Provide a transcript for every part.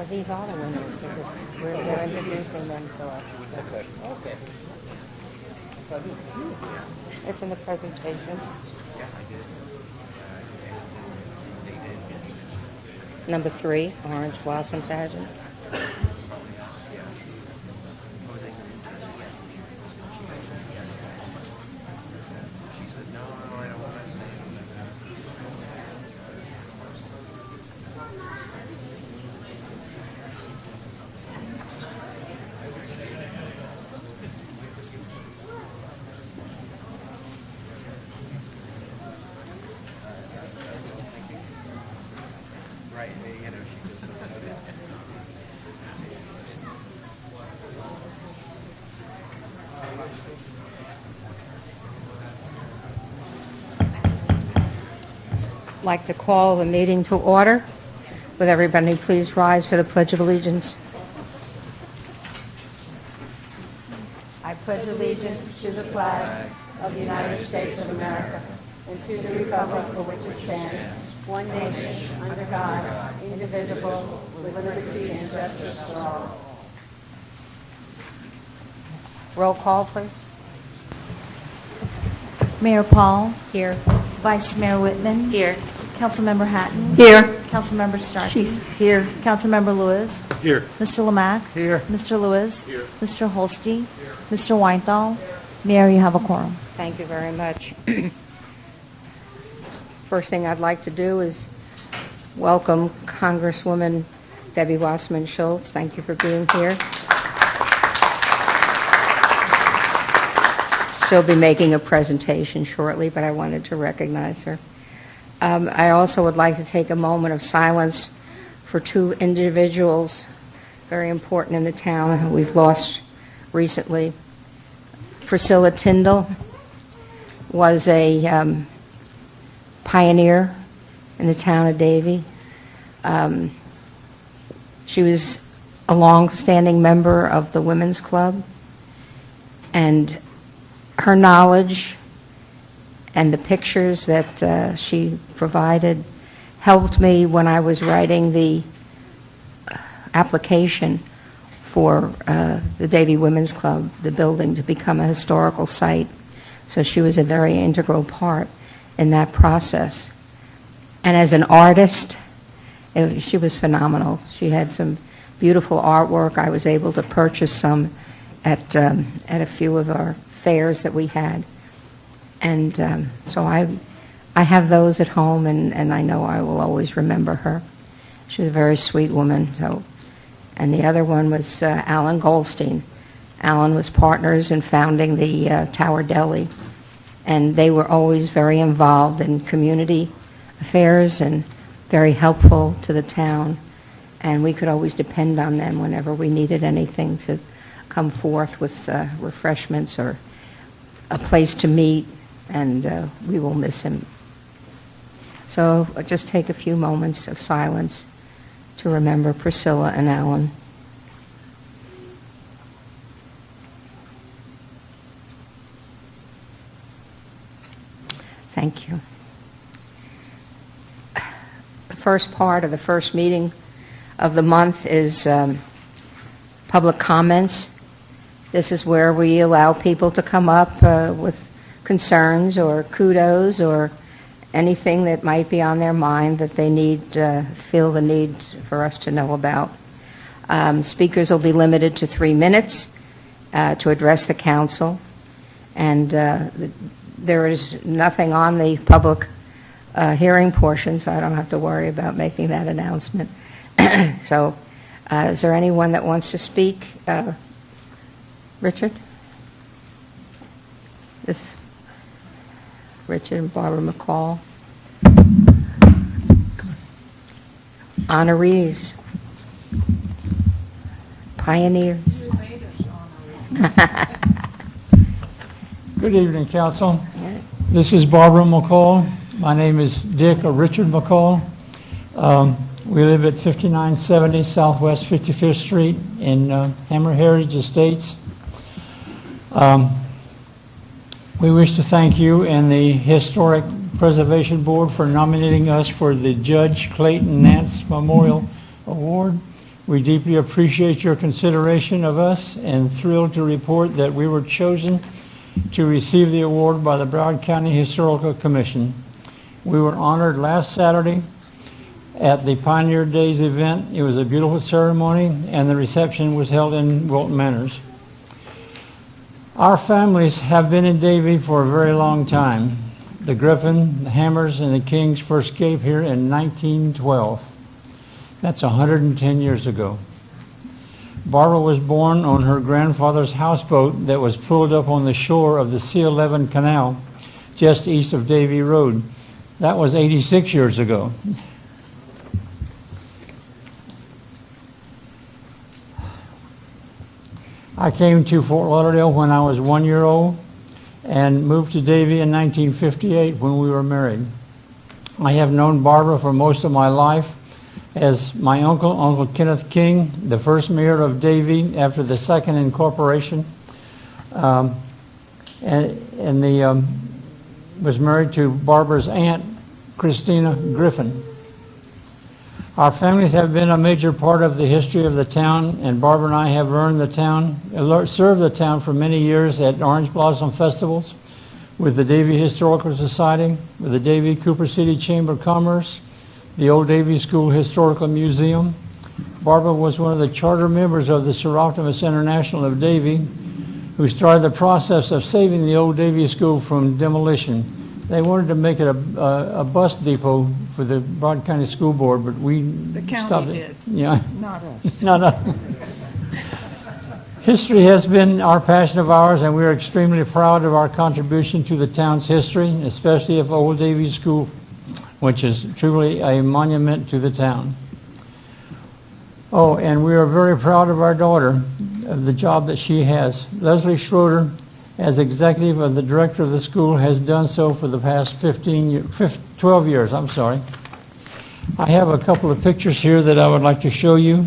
These are the winners. They're introducing them to us. Okay. It's in the presentations. Number 3, Orange Blossom Pageant. I'd like to call the meeting to order. Would everybody please rise for the Pledge of Allegiance? I pledge allegiance to the flag of the United States of America and to the republic for which it stands, one nation, under God, indivisible, with liberty and justice for all. Roll call, please. Mayor Paul. Here. Vice Mayor Whitman. Here. Councilmember Hatton. Here. Councilmember Starkey. She's here. Councilmember Lewis. Here. Mr. Lamack. Here. Mr. Lewis. Here. Mr. Holste. Here. Mr. Weinthal. Mayor, you have a quorum. Thank you very much. First thing I'd like to do is welcome Congresswoman Davie Wasserman Schultz. Thank you for being here. She'll be making a presentation shortly, but I wanted to recognize her. I also would like to take a moment of silence for 2 individuals very important in the town who we've lost recently. Priscilla Tyndall was a pioneer in the town of Davie. She was a long-standing member of the Women's Club, and her knowledge and the pictures that she provided helped me when I was writing the application for the Davie Women's Club, the building, to become a historical site. So she was a very integral part in that process. And as an artist, she was phenomenal. She had some beautiful artwork. I was able to purchase some at a few of our fairs that we had. And so I have those at home, and I know I will always remember her. She was a very sweet woman. And the other one was Alan Goldstein. Alan was partners in founding the Tower Deli, and they were always very involved in community affairs and very helpful to the town, and we could always depend on them whenever we needed anything to come forth with refreshments or a place to meet, and we will miss him. So I'll just take a few moments of silence to remember Priscilla and Alan. Thank you. The first part of the first meeting of the month is public comments. This is where we allow people to come up with concerns or kudos or anything that might be on their mind that they feel the need for us to know about. Speakers will be limited to 3 minutes to address the council, and there is nothing on the public hearing portion, so I don't have to worry about making that announcement. So is there anyone that wants to speak? Richard? This is Richard and Barbara McCall. Honorees. Pioneers. Good evening, Council. This is Barbara McCall. My name is Dick or Richard McCall. We live at 5970 Southwest 55th Street in Hammer Heritage Estates. We wish to thank you and the Historic Preservation Board for nominating us for the Judge Clayton Nance Memorial Award. We deeply appreciate your consideration of us and thrilled to report that we were chosen to receive the award by the Broward County Historical Commission. We were honored last Saturday at the Pioneer Days event. It was a beautiful ceremony, and the reception was held in Wilton Manors. Our families have been in Davie for a very long time. The Griffin, the Hammers, and the Kings first came here in 1912. That's 110 years ago. Barbara was born on her grandfather's houseboat that was pulled up on the shore of the C11 Canal just east of Davie Road. That was 86 years ago. I came to Fort Lauderdale when I was 1 year old and moved to Davie in 1958 when we were married. I have known Barbara for most of my life as my uncle, Uncle Kenneth King, the first mayor of Davie after the second incorporation, was married to Barbara's aunt, Christina Griffin. Our families have been a major part of the history of the town, and Barbara and I have served the town for many years at Orange Blossom Festivals with the Davie Historical Society, with the Davie Cooper City Chamber of Commerce, the Old Davie School Historical Museum. Barbara was one of the charter members of the Sir Optimus International of Davie, who started the process of saving the Old Davie School from demolition. They wanted to make it a bus depot for the Broward County School Board, but The stopped county it. did, Yeah, not us. not us. History has been our passion of ours, and we are extremely proud of our contribution to the town's history, especially of Old Davie School, which is truly a monument to the town. Oh, and we are very proud of our daughter, of the job that she has. Leslie Schroeder, as executive of the director of the school, has done so for the past 12 years. I have a couple of pictures here that I would like to show you.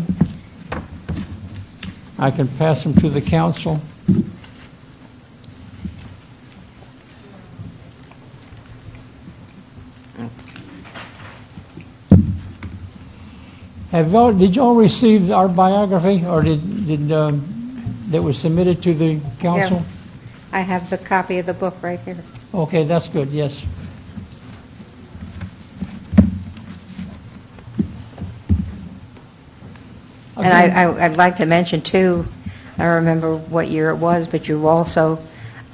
I can pass them to the council. Did y'all receive our biography, or that was submitted to the council? Yeah. I have the copy of the book right here. Okay, that's good, yes. And I'd like to mention, too, I don't remember what year it was, but you also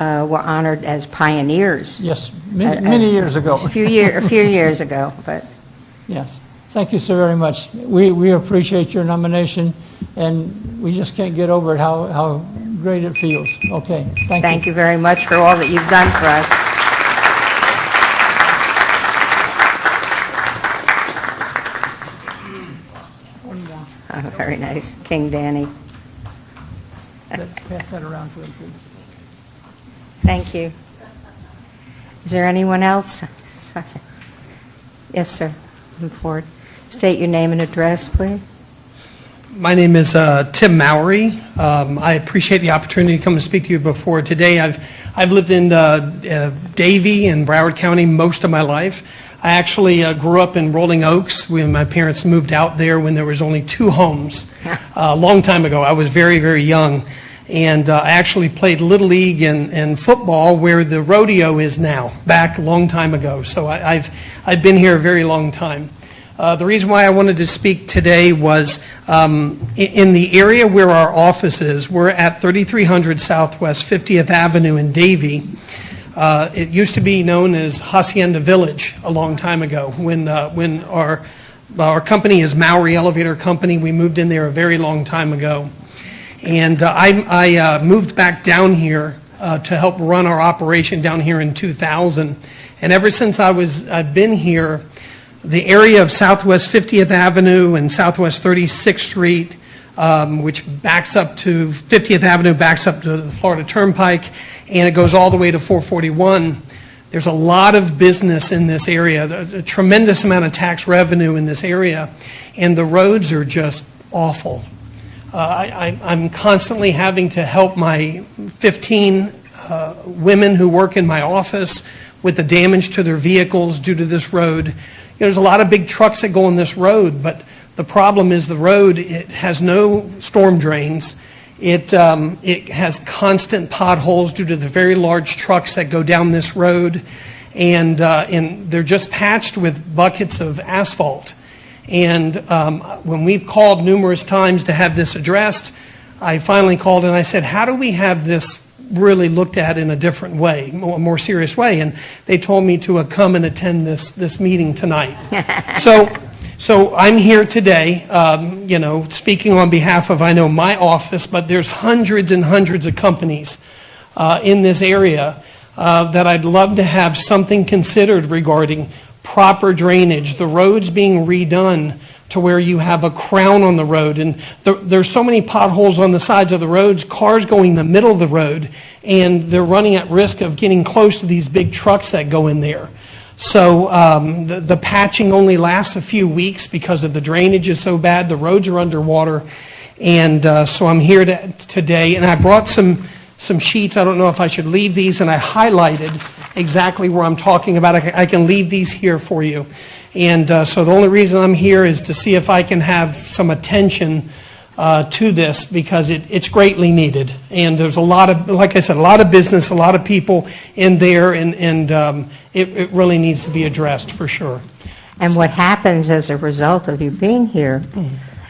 were honored as pioneers. Yes, many years ago. A few years ago, but Yes. Thank you so very much. We appreciate your nomination, and we just can't get over it, how great it feels. Okay, thank you. thank you very much for all that you've done for us. Oh, very nice. King Danny. Pass that around to him, please. Thank you. Is there anyone else? Yes, sir. Come forward. State your name and address, please. My name is Tim Mowry. I appreciate the opportunity to come and speak to you before today. I've lived in Davie in Broward County most of my life. I actually grew up in Rolling Oaks when my parents moved out there when there was only 2 homes. A long time ago. I was very, very young. And I actually played Little League and football where the rodeo is now, back a long time ago. So I've been here a very long time. The reason why I wanted to speak today was in the area where our office is. We're at 3300 Southwest 50th Avenue in Davie. It used to be known as Hacienda Village a long time ago. When our company is Mowry Elevator Company, we moved in there a very long time ago. And I moved back down here to help run our operation down here in 2000. And ever since I've been here, the area of Southwest 50th Avenue and Southwest 36th Street, which backs up to 50th Avenue, backs up to the Florida Turnpike, and it goes all the way to 441. There's a lot of business in this area, a tremendous amount of tax revenue in this area, and the roads are just awful. I'm constantly having to help my 15 women who work in my office with the damage to their vehicles due to this road. There's a lot of big trucks that go on this road, but The problem is the road, it has no storm drains. It has constant potholes due to the very large trucks that go down this road, and they're just patched with buckets of asphalt. And when we've called numerous times to have this addressed, I finally called and I said, how do we have this really looked at in a different way, a more serious way? And they told me to come and attend this meeting tonight. So I'm here today, speaking on behalf of, I know, my office, but there's hundreds and hundreds of companies in this area that I'd love to have something considered regarding proper drainage, the roads being redone to where you have a crown on the road. And there's so many potholes on the sides of the roads, cars going in the middle of the road, and they're running at risk of getting close to these big trucks that go in there. So the patching only lasts a few weeks because of the drainage is so bad. The roads are underwater. And so I'm here today, and I brought some sheets. I don't know if I should leave these, and I highlighted exactly where I'm talking about. I can leave these here for you. And so the only reason I'm here is to see if I can have some attention to this, because it's greatly needed. And there's a lot of, like I said, a lot of business, a lot of people in there, and it really needs to be addressed for sure. And what happens as a result of you being here,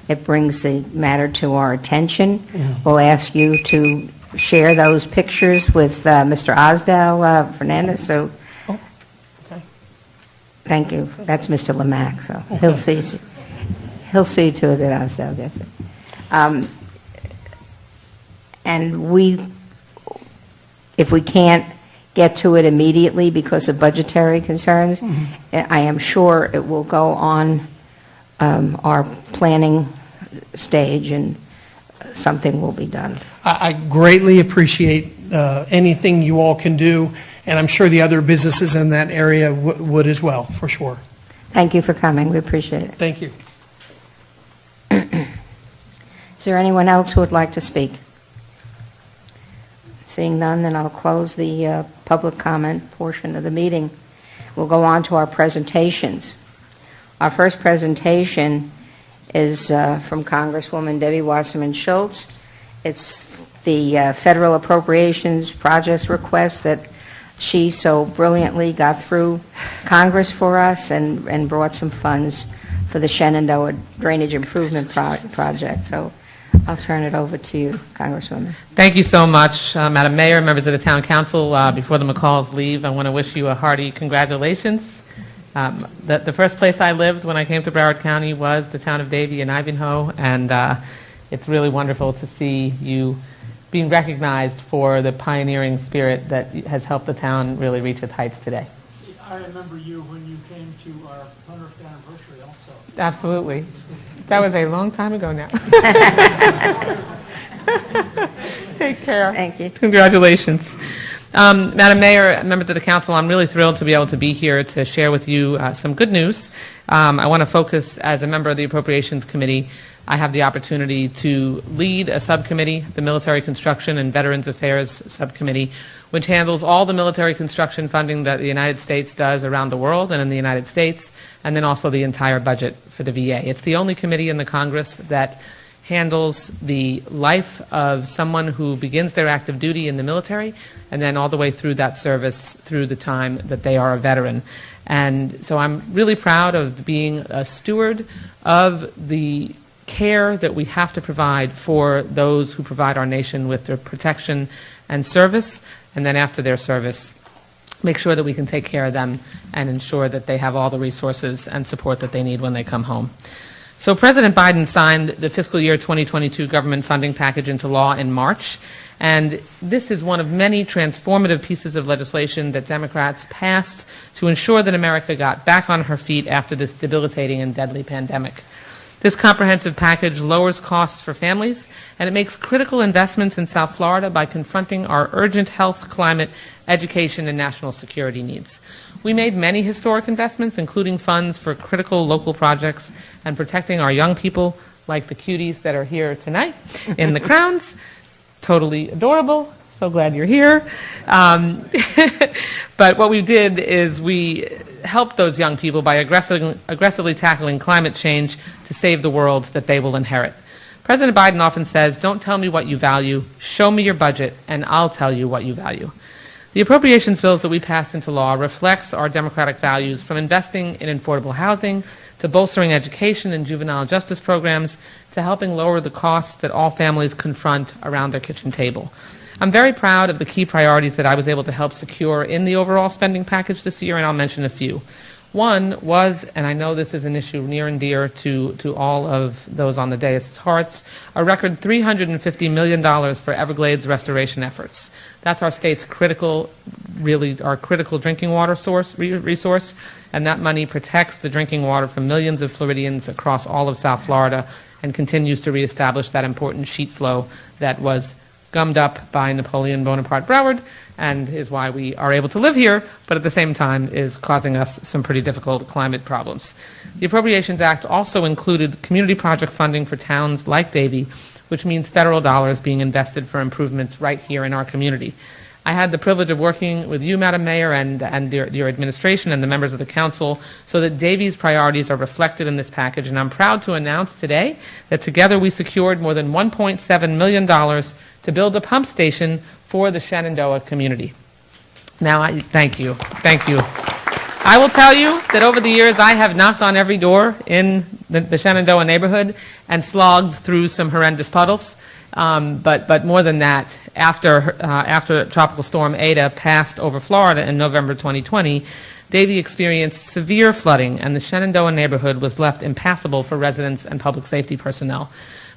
it brings the matter to our attention. We'll ask you to share those pictures with Mr. Osdale Fernandez. So, Okay. thank you. That's Mr. Lamack. So he'll see to it that Osdale gets it. And if we can't get to it immediately because of budgetary concerns, I am sure it will go on our planning stage, and something will be done. I greatly appreciate anything you all can do, and I'm sure the other businesses in that area would as well, for sure. Thank you for coming. We appreciate it. Thank you. Is there anyone else who would like to speak? Seeing none, then I'll close the public comment portion of the meeting. We'll go on to our presentations. Our first presentation is from Congresswoman Davie Wasserman Schultz. It's the federal appropriations projects request that she so brilliantly got through Congress for us and brought some funds for the Shenandoah Drainage Improvement Project. So I'll turn it over to you, Congresswoman. Thank you so much, Madam Mayor, members of the Town Council. Before the McCalls leave, I want to wish you a hearty congratulations. The first place I lived when I came to Broward County was the town of Davie in Ivanhoe, and it's really wonderful to see you being recognized for the pioneering spirit that has helped the town really reach its heights today. I remember you when you came to our 100th anniversary also. Absolutely. That was a long time ago now. Take care. Thank you. Congratulations. Madam Mayor, members of the council, I'm really thrilled to be able to be here to share with you some good news. I want to focus, as a member of the Appropriations Committee, I have the opportunity to lead a subcommittee, the Military Construction and Veterans Affairs Subcommittee, which handles all the military construction funding that the United States does around the world and in the United States, and then also the entire budget for the VA. It's the only committee in the Congress that handles the life of someone who begins their active duty in the military and then all the way through that service through the time that they are a veteran. And so I'm really proud of being a steward of the care that we have to provide for those who provide our nation with their protection and service, and then after their service, make sure that we can take care of them and ensure that they have all the resources and support that they need when they come home. So President Biden signed the fiscal year 2022 government funding package into law in March, and this is one of many transformative pieces of legislation that Democrats passed to ensure that America got back on her feet after this debilitating and deadly pandemic. This comprehensive package lowers costs for families, and it makes critical investments in South Florida by confronting our urgent health, climate, education, and national security needs. We made many historic investments, including funds for critical local projects and protecting our young people, like the cuties that are here tonight in the crowns. Totally adorable. So glad you're here. But what we did is we help those young people by aggressively tackling climate change to save the world that they will inherit. President Biden often says, "Don't tell me what you value, show me your budget, and I'll tell you what you value." The appropriations bills that we passed into law reflects our democratic values, from investing in affordable housing to bolstering education and juvenile justice programs to helping lower the costs that all families confront around their kitchen table. I'm very proud of the key priorities that I was able to help secure in the overall spending package this year, and I'll mention a few. One was, and I know this is an issue near and dear to all of those on the dais' hearts, a record $350 million for Everglades restoration efforts. That's our state's critical drinking water resource, and that money protects the drinking water for millions of Floridians across all of South Florida and continues to reestablish that important sheet flow that was gummed up by Napoleon Bonaparte Broward and is why we are able to live here, but at the same time is causing us some pretty difficult climate problems. The Appropriations Act also included community project funding for towns like Davie, which means federal dollars being invested for improvements right here in our community. I had the privilege of working with you, Madam Mayor, and your administration and the members of the council so that Davie's priorities are reflected in this package, and I'm proud to announce today that together we secured more than $1.7 million to build a pump station for the Shenandoah community. Now, thank you. I will tell you that over the years I have knocked on every door in the Shenandoah neighborhood and slogged through some horrendous puddles. But more than that, after Tropical Storm Eta passed over Florida in November 2020, Davie experienced severe flooding, and the Shenandoah neighborhood was left impassable for residents and public safety personnel.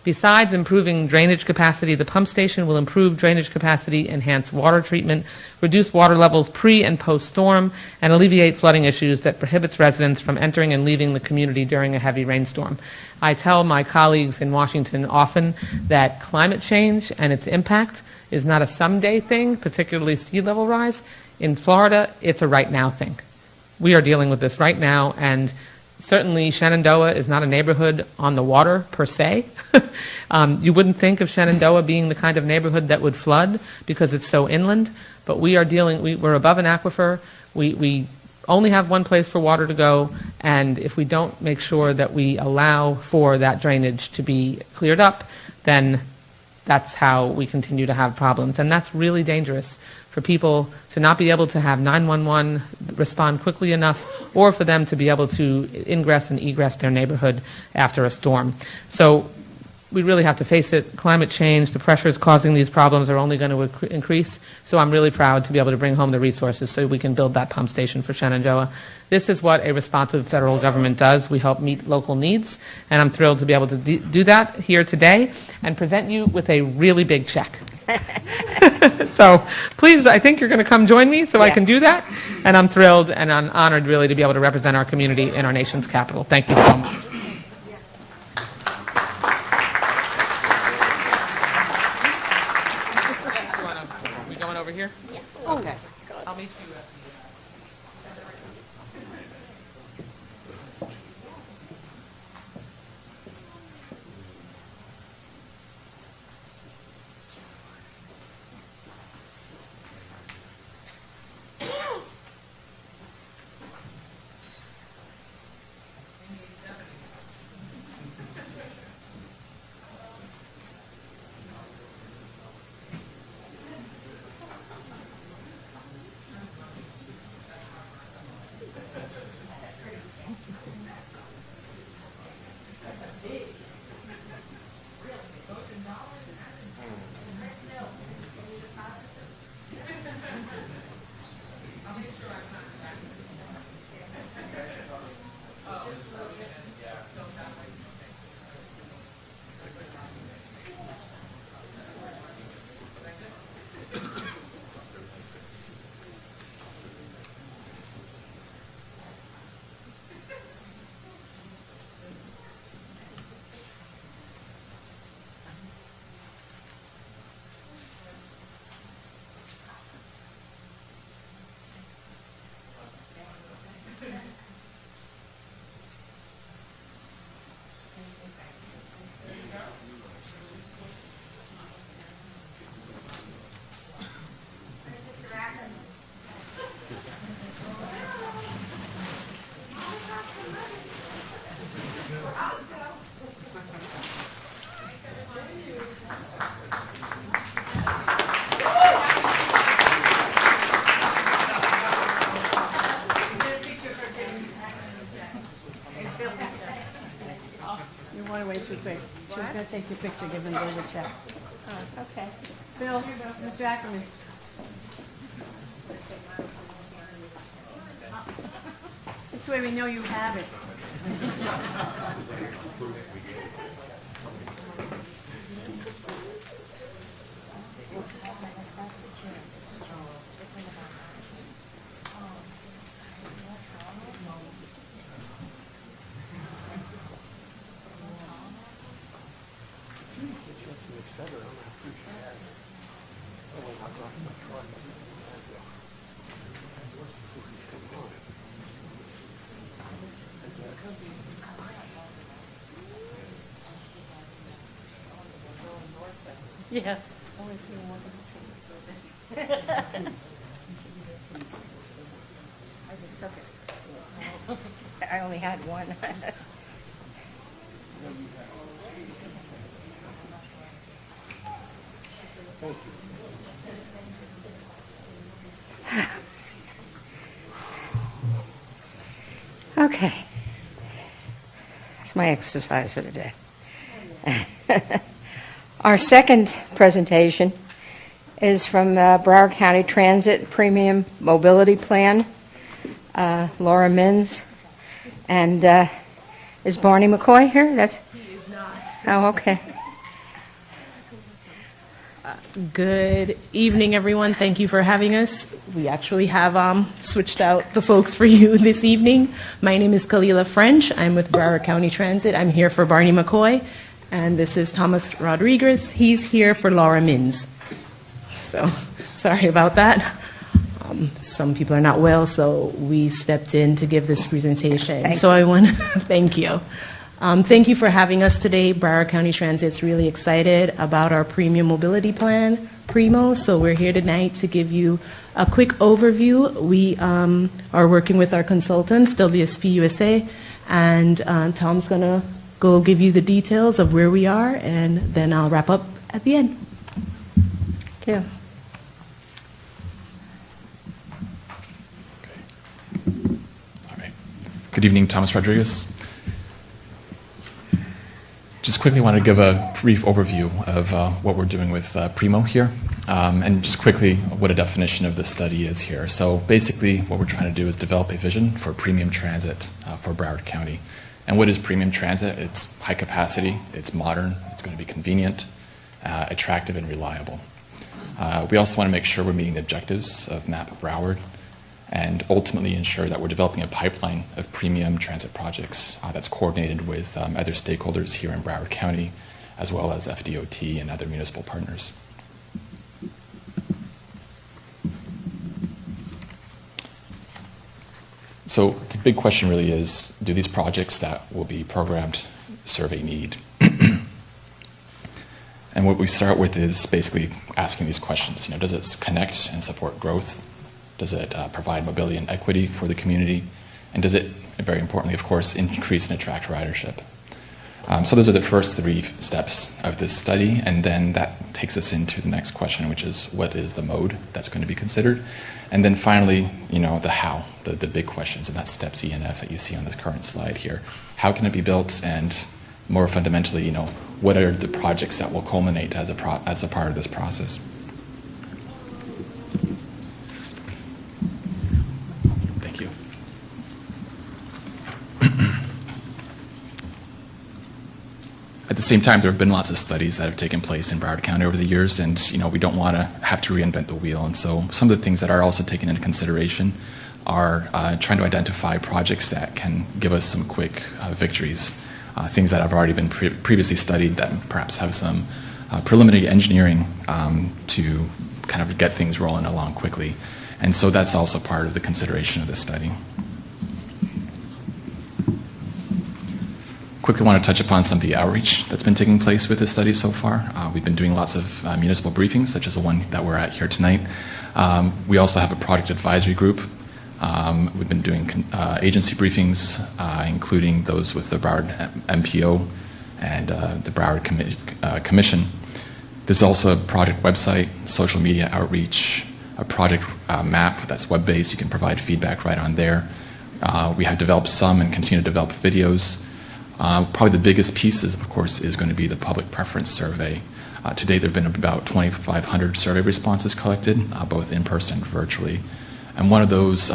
Besides improving drainage capacity, the pump station will improve drainage capacity, enhance water treatment, reduce water levels pre- and post-storm, and alleviate flooding issues that prohibits residents from entering and leaving the community during a heavy rainstorm. I tell my colleagues in Washington often that climate change and its impact is not a someday thing, particularly sea level rise. In Florida, it's a right now thing. We are dealing with this right now, and certainly Shenandoah is not a neighborhood on the water per se. You wouldn't think of Shenandoah being the kind of neighborhood that would flood because it's so inland, but we're above an aquifer. We only have one place for water to go, and if we don't make sure that we allow for that drainage to be cleared up, then that's how we continue to have problems. And that's really dangerous for people to not be able to have 911 respond quickly enough, or for them to be able to ingress and egress their neighborhood after a storm. So we really have to face it. Climate change, the pressures causing these problems are only going to increase. So I'm really proud to be able to bring home the resources so we can build that pump station for Shenandoah. This is what a responsive federal government does. We help meet local needs, and I'm thrilled to be able to do that here today and present you with a really big check. So please, I think you're going to come join me so I can do that. And I'm thrilled and I'm honored really to be able to represent our community in our nation's capital. Thank you so much. Are we going over here? Yes. Okay. I'll meet you at want to wait too quick. She was going to take your picture, giving Bill the check. Oh, okay. Bill, Mr. Ackerman. This way we know you have it. Yeah. I just took it. I only had one. Okay. That's my exercise for the day. Our second presentation is from Broward County Transit Premium Mobility Plan, Laura Mins. And is Barney McCoy here? He is not. Oh, okay. Good evening, everyone. Thank you for having us. We actually have switched out the folks for you this evening. My name is Kalila French. I'm with Broward County Transit. I'm here for Barney McCoy. And this is Thomas Rodriguez. He's here for Laura Mins. So, sorry about that. Some people are not well, so we stepped in to give this presentation. So I want to thank you. Thank you for having us today. Broward County Transit's really excited about our premium mobility plan, PRIMO. So we're here tonight to give you a quick overview. We are working with our consultants, WSP USA, and Tom's going to go give you the details of where we are, and then I'll wrap up at the end. Thank you. All right. Good evening, Thomas Rodriguez. Just quickly want to give a brief overview of what we're doing with PRIMO here, and just quickly what a definition of the study is here. So basically what we're trying to do is develop a vision for premium transit for Broward County. And what is premium transit? It's high capacity, it's modern, it's going to be convenient, attractive, and reliable. We also want to make sure we're meeting the objectives of MAP Broward and ultimately ensure that we're developing a pipeline of premium transit projects that's coordinated with other stakeholders here in Broward County, as well as FDOT and other municipal partners. So the big question really is, do these projects that will be programmed serve a need? And what we start with is basically asking these questions. Does it connect and support growth? Does it provide mobility and equity for the community? And does it, very importantly, of course, increase and attract ridership? So those are the first three steps of this study, and then that takes us into the next question, which is what is the mode that's going to be considered? And then finally, the how, the big questions, and that's steps E and F that you see on this current slide here. How can it be built? And more fundamentally, what are the projects that will culminate as a part of this process? Thank you. At the same time, there have been lots of studies that have taken place in Broward County over the years, and we don't want to have to reinvent the wheel. And so some of the things that are also taken into consideration are trying to identify projects that can give us some quick victories, things that have already been previously studied that perhaps have some preliminary engineering to kind of get things rolling along quickly. And so that's also part of the consideration of this study. Quickly want to touch upon some of the outreach that's been taking place with this study so far. We've been doing lots of municipal briefings, such as the one that we're at here tonight. We also have a project advisory group. We've been doing agency briefings, including those with the Broward MPO and the Broward Commission. There's also a project website, social media outreach, a project map that's web-based. You can provide feedback right on there. We have developed some and continue to develop videos. Probably the biggest piece, of course, is going to be the public preference survey. To date, there have been about 2,500 survey responses collected, both in person and virtually. And one of those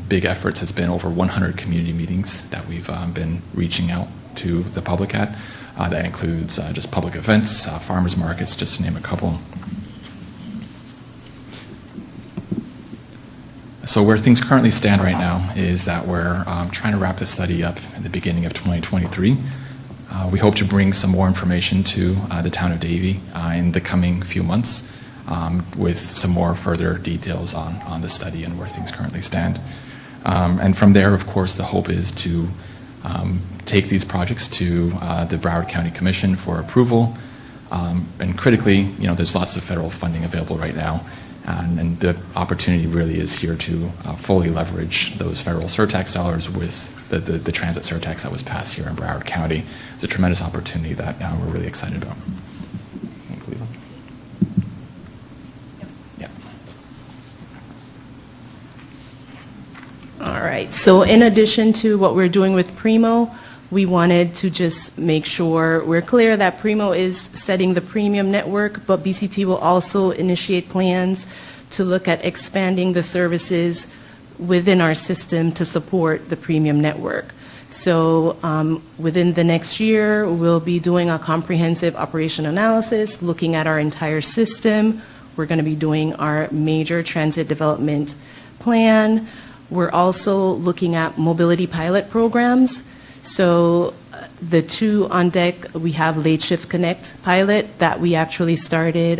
big efforts has been over 100 community meetings that we've been reaching out to the public at. That includes just public events, farmers markets, just to name a couple. So where things currently stand right now is that we're trying to wrap the study up at the beginning of 2023. We hope to bring some more information to the town of Davie in the coming few months with some more further details on the study and where things currently stand. And from there, of course, the hope is to take these projects to the Broward County Commission for approval. And critically, there's lots of federal funding available right now. And the opportunity really is here to fully leverage those federal surtax dollars with the transit surtax that was passed here in Broward County. It's a tremendous opportunity that we're really excited about. Yeah. All right. So in addition to what we're doing with Primo, we wanted to just make sure we're clear that Primo is setting the premium network, but BCT will also initiate plans to look at expanding the services within our system to support the premium network. So within the next year, we'll be doing a comprehensive operation analysis, looking at our entire system. We're going to be doing our major transit development plan. We're also looking at mobility pilot programs. So the two on deck, we have Late Shift Connect pilot that we actually started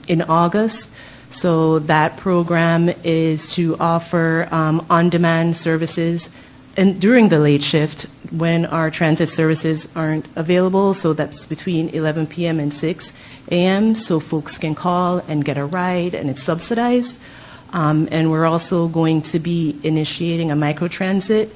in August. So that program is to offer on-demand services and during the late shift when our transit services aren't available. So that's between 11 p.m. and 6 a.m. So folks can call and get a ride, and it's subsidized. And we're also going to be initiating a microtransit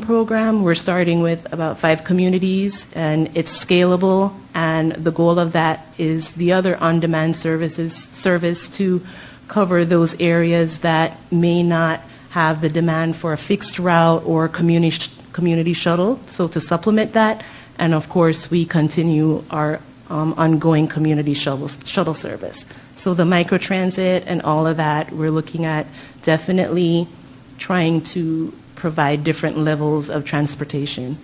program. We're starting with about 5 communities, and it's scalable, and the goal of that is the other on-demand service to cover those areas that may not have the demand for a fixed route or community shuttle, so to supplement that. And of course, we continue our ongoing community shuttle service. So the microtransit and all of that, we're looking at definitely trying to provide different levels of transportation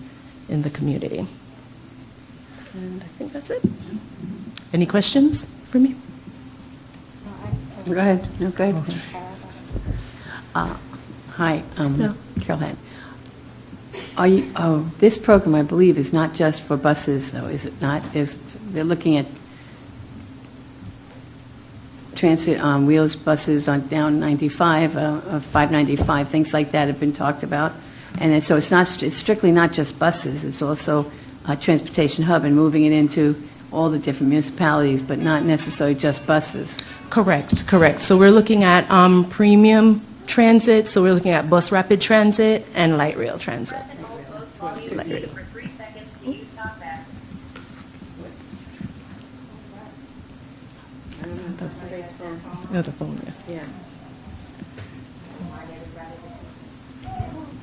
in the community. And I think that's it. Any questions for me? Go ahead. No, go ahead. Hi, Carol Head. This program, I believe, is not just for buses, though, is it not? They're looking at transit on wheels, buses on down 95, 595, things like that have been talked about. And so it's strictly not just buses, it's also a transportation hub and moving it into all the different municipalities, but not necessarily just buses. Correct. So we're looking at premium transit, so we're looking at bus rapid transit and light rail transit. Light rail. For 3 seconds to use stop back. That's a phone, yeah.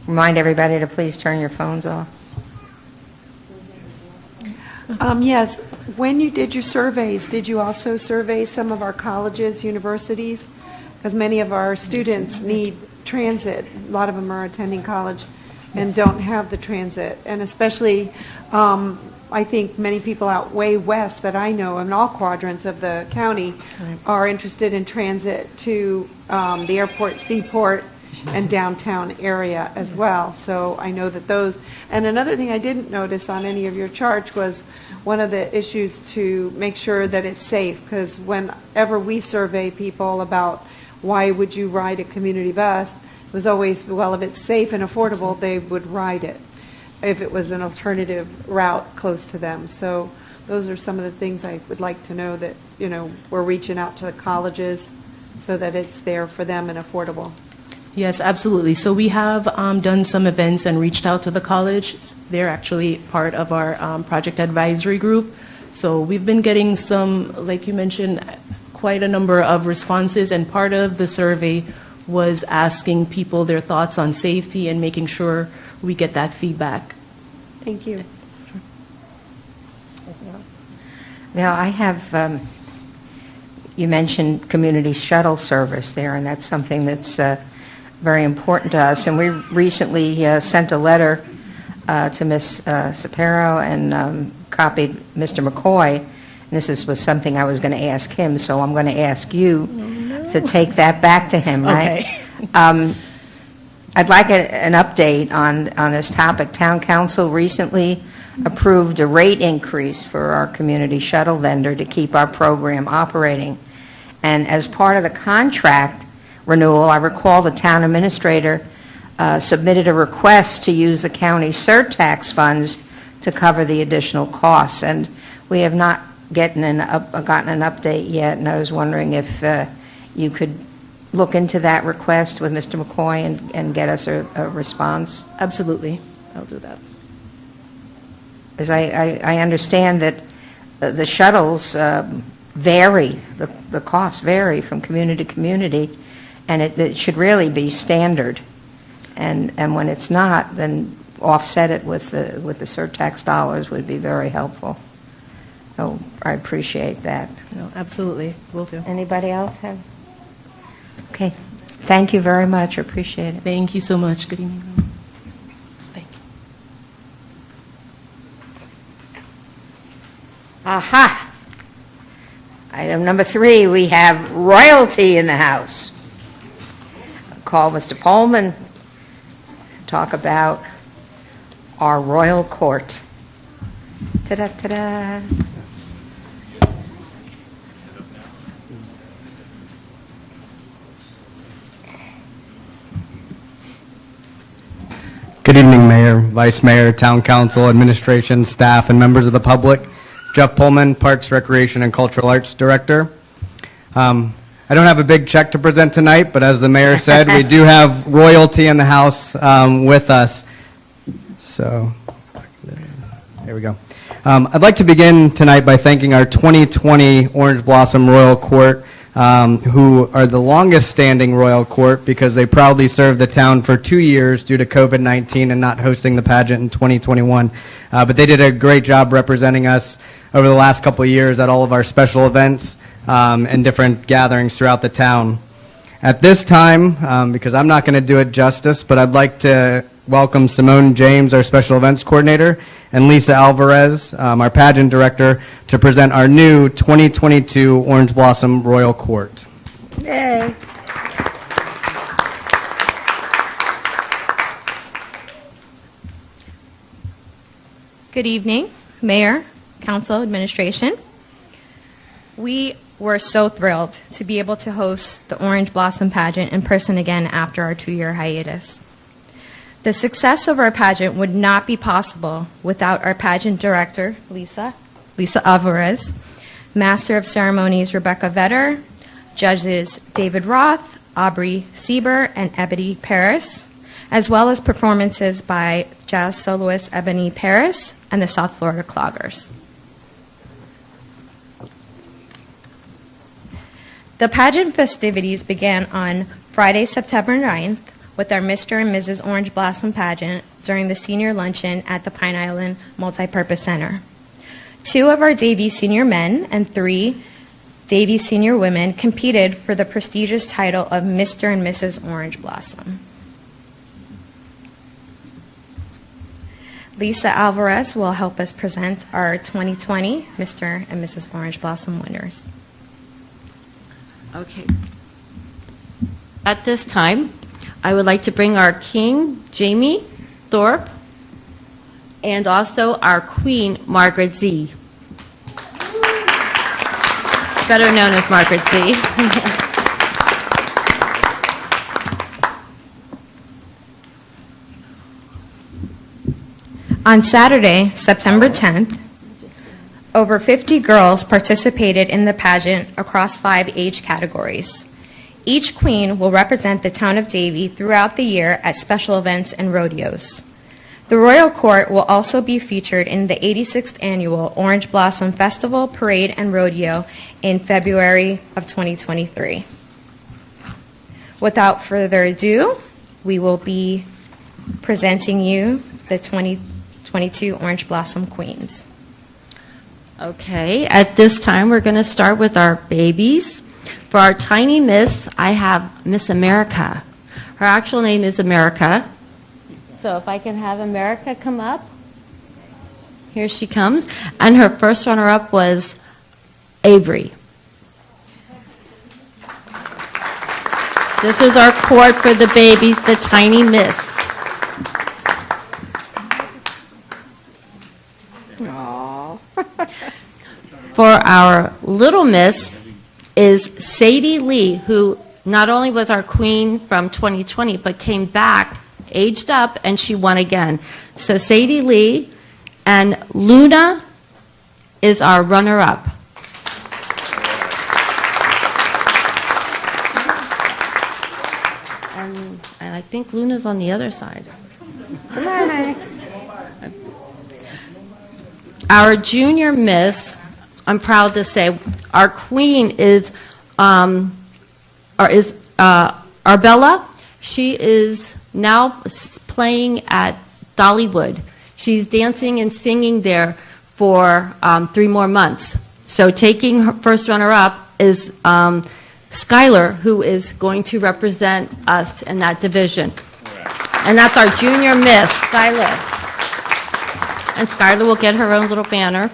Remind everybody to please turn your phones off. Yes. When you did your surveys, did you also survey some of our colleges, universities? Because many of our students need transit. A lot of them are attending college and don't have the transit. And especially, I think many people out way west that I know in all quadrants of the county are interested in transit to the airport, seaport, and downtown area as well. So I know that those. And another thing I didn't notice on any of your charts was one of the issues to make sure that it's safe, because whenever we survey people about why would you ride a community bus, it was always, well, if it's safe and affordable, they would ride it if it was an alternative route close to them. So those are some of the things I would like to know, that, we're reaching out to the colleges so that it's there for them and affordable. Yes, absolutely. So we have done some events and reached out to the college. They're actually part of our project advisory group. So we've been getting some, like you mentioned, quite a number of responses, and part of the survey was asking people their thoughts on safety and making sure we get that feedback. Thank you. Now, I have, you mentioned community shuttle service there, and that's something that's very important to us. And we recently sent a letter to Ms. Sapero and copied Mr. McCoy. And this was something I was going to ask him, so I'm going to ask you to take that back to him, right? Okay. I'd like an update on this topic. Town Council recently approved a rate increase for our community shuttle vendor to keep our program operating. And as part of the contract renewal, I recall the town administrator submitted a request to use the county surtax funds to cover the additional costs. And we have not gotten an update yet, and I was wondering if you could look into that request with Mr. McCoy and get us a response. Absolutely. I'll do that. As I understand that the shuttles vary, the costs vary from community to community, and it should really be standard. And when it's not, then offset it with the surtax dollars would be very helpful. So I appreciate that. No, absolutely. Will do. Anybody else have? Okay. Thank you very much. I appreciate it. Thank you so much. Good evening. Thank you. Aha! Item number 3, we have royalty in the house. I'll call Mr. Pullman to talk about our royal court. Ta-da, ta-da. Good evening, Mayor, Vice Mayor, Town Council, Administration, staff, and members of the public. Jeff Pullman, Parks, Recreation, and Cultural Arts Director. I don't have a big check to present tonight, but as the Mayor said, we do have royalty in the house with us. So, there we go. I'd like to begin tonight by thanking our 2020 Orange Blossom Royal Court, who are the longest standing royal court because they proudly served the town for 2 years due to COVID-19 and not hosting the pageant in 2021. But they did a great job representing us over the last couple of years at all of our special events and different gatherings throughout the town. At this time, because I'm not going to do it justice, but I'd like to welcome Simone James, our special events coordinator, and Lisa Alvarez, our pageant director, to present our new 2022 Orange Blossom Royal Court. Yay. Good evening, Mayor, Council, Administration. We were so thrilled to be able to host the Orange Blossom pageant in person again after our 2-year hiatus. The success of our pageant would not be possible without our pageant director, Lisa Alvarez, Master of Ceremonies, Rebecca Vetter, judges David Roth, Aubrey Sieber, and Ebony Paris, as well as performances by jazz soloist Ebony Paris and the South Florida Cloggers. The pageant festivities began on Friday, September 9th, with our Mr. and Mrs. Orange Blossom pageant during the senior luncheon at the Pine Island Multipurpose Center. 2 of our Davie senior men and 3 Davie senior women competed for the prestigious title of Mr. and Mrs. Orange Blossom. Lisa Alvarez will help us present our 2020 Mr. and Mrs. Orange Blossom winners. Okay. At this time, I would like to bring our King, Jamie Thorpe, and also our Queen, Margaret Z. Better known as Margaret Z. On Saturday, September 10th, over 50 girls participated in the pageant across 5 age categories. Each queen will represent the town of Davie throughout the year at special events and rodeos. The Royal Court will also be featured in the 86th Annual Orange Blossom Festival, Parade, and Rodeo in February of 2023. Without further ado, we will be presenting you the 2022 Orange Blossom Queens. Okay, at this time, we're going to start with our babies. For our tiny miss, I have Miss America. Her actual name is America. So if I can have America come up. Here she comes. And her first runner-up was Avery. This is our court for the babies, the tiny miss. Aww. For our little miss is Sadie Lee, who not only was our queen from 2020, but came back, aged up, and she won again. So Sadie Lee, and Luna is our runner-up. And I think Luna's on the other side. Come on, honey. Our junior miss, I'm proud to say, our queen is Arbella. She is now playing at Dollywood. She's dancing and singing there for 3 more months. So taking her first runner-up is Skylar, who is going to represent us in that division. And that's our junior miss, Skylar. And Skylar will get her own little banner.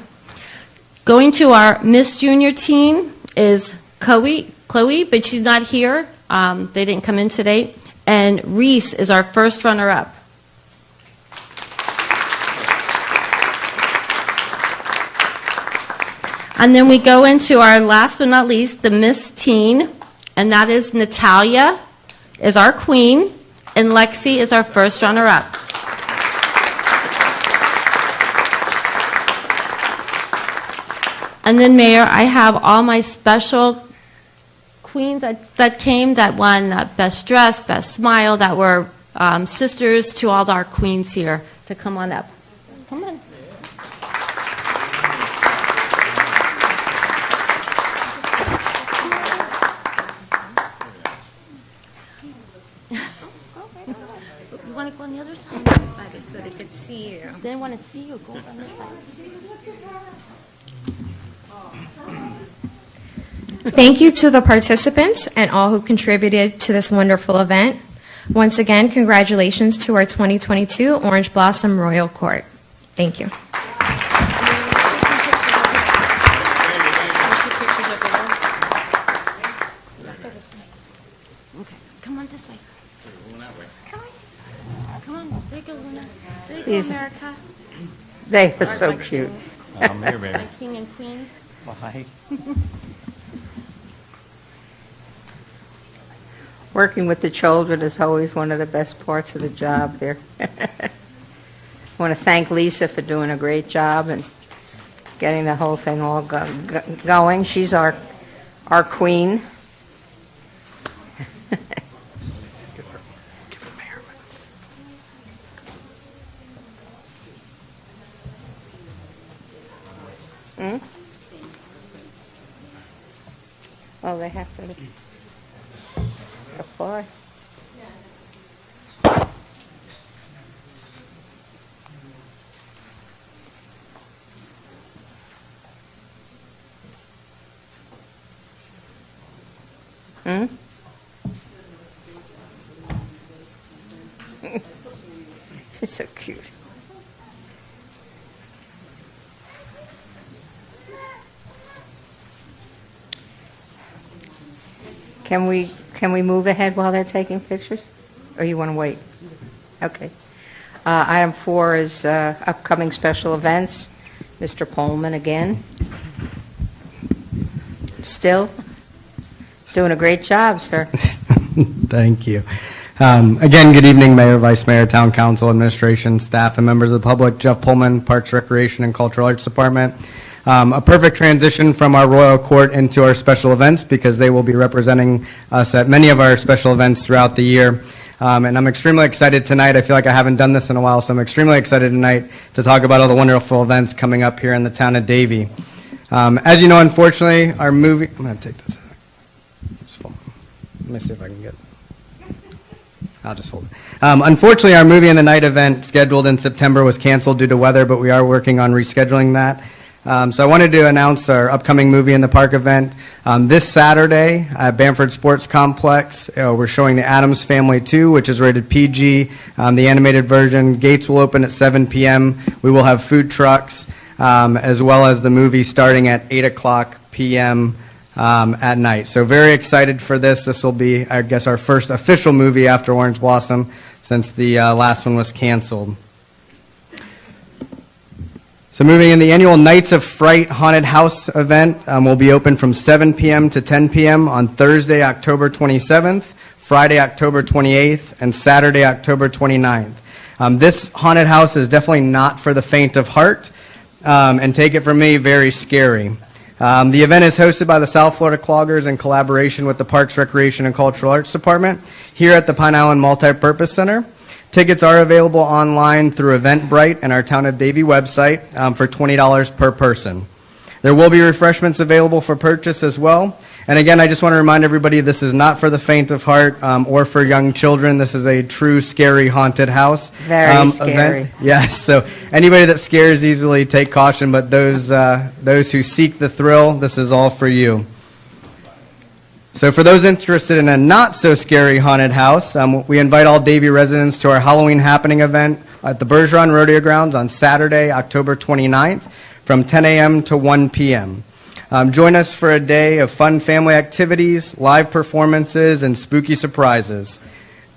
Going to our Miss Junior team is Chloe, but she's not here. They didn't come in today. And Reese is our first runner-up. And then we go into our last but not least, the Miss Teen, and that is Natalia is our queen, and Lexi is our first runner-up. And then, Mayor, I have all my special queens that came, that won Best Dress, Best Smile, that were sisters to all our queens here to come on up. Come on. You want to go on the other side? So they could see you. They want to see you. Go on this side. Thank you to the participants and all who contributed to this wonderful event. Once again, congratulations to our 2022 Orange Blossom Royal Court. Thank you. Okay, come on this way. Come on, there you go, Luna. There you go, Yes. America. They were so cute. I'm here, baby. My king and queen. Bye. Working with the children is always one of the best parts of the job there. I want to thank Lisa for doing a great job and getting the whole thing all going. She's our queen. Hmm? Oh, they have to apply. Hmm? She's so cute. Can we move ahead while they're taking pictures? Or you want to wait? Okay. Item 4 is upcoming special events. Mr. Pullman again. Still doing a great job, sir. Thank you. Again, good evening, Mayor, Vice Mayor, Town Council, Administration, staff, and members of the public. Jeff Pullman, Parks, Recreation, and Cultural Arts Department. A perfect transition from our Royal Court into our special events because they will be representing us at many of our special events throughout the year. And I'm extremely excited tonight. I feel like I haven't done this in a while, so I'm extremely excited tonight to talk about all the wonderful events coming up here in the town of Davie. As you know, unfortunately, our movie... I'm going to take this. Let me see if I can get... I'll just hold it. Unfortunately, our Movie in the Night event scheduled in September was canceled due to weather, but we are working on rescheduling that. So I wanted to announce our upcoming Movie in the Park event. This Saturday at Bamford Sports Complex, we're showing The Addams Family 2, which is rated PG, the animated version. Gates will open at 7 p.m. We will have food trucks, as well as the movie starting at 8 o'clock p.m. At night. So very excited for this. This will be, I guess, our first official movie after Orange Blossom since the last one was canceled. So moving in, the annual Nights of Fright Haunted House event will be open from 7 p.m. to 10 p.m. on Thursday, October 27th, Friday, October 28th, and Saturday, October 29th. This haunted house is definitely not for the faint of heart, and take it from me, very scary. The event is hosted by the South Florida Cloggers in collaboration with the Parks, Recreation, and Cultural Arts Department here at the Pine Island Multipurpose Center. Tickets are available online through Eventbrite and our Town of Davie website for $20 per person. There will be refreshments available for purchase as well. And again, I just want to remind everybody this is not for the faint of heart or for young children. This is a true scary haunted house. Very scary. Event. Yes, so anybody that scares easily, take caution, but those who seek the thrill, this is all for you. So for those interested in a not-so-scary haunted house, we invite all Davie residents to our Halloween Happening event at the Bergeron Rodeo Grounds on Saturday, October 29th from 10 a.m. to 1 p.m. Join us for a day of fun family activities, live performances, and spooky surprises.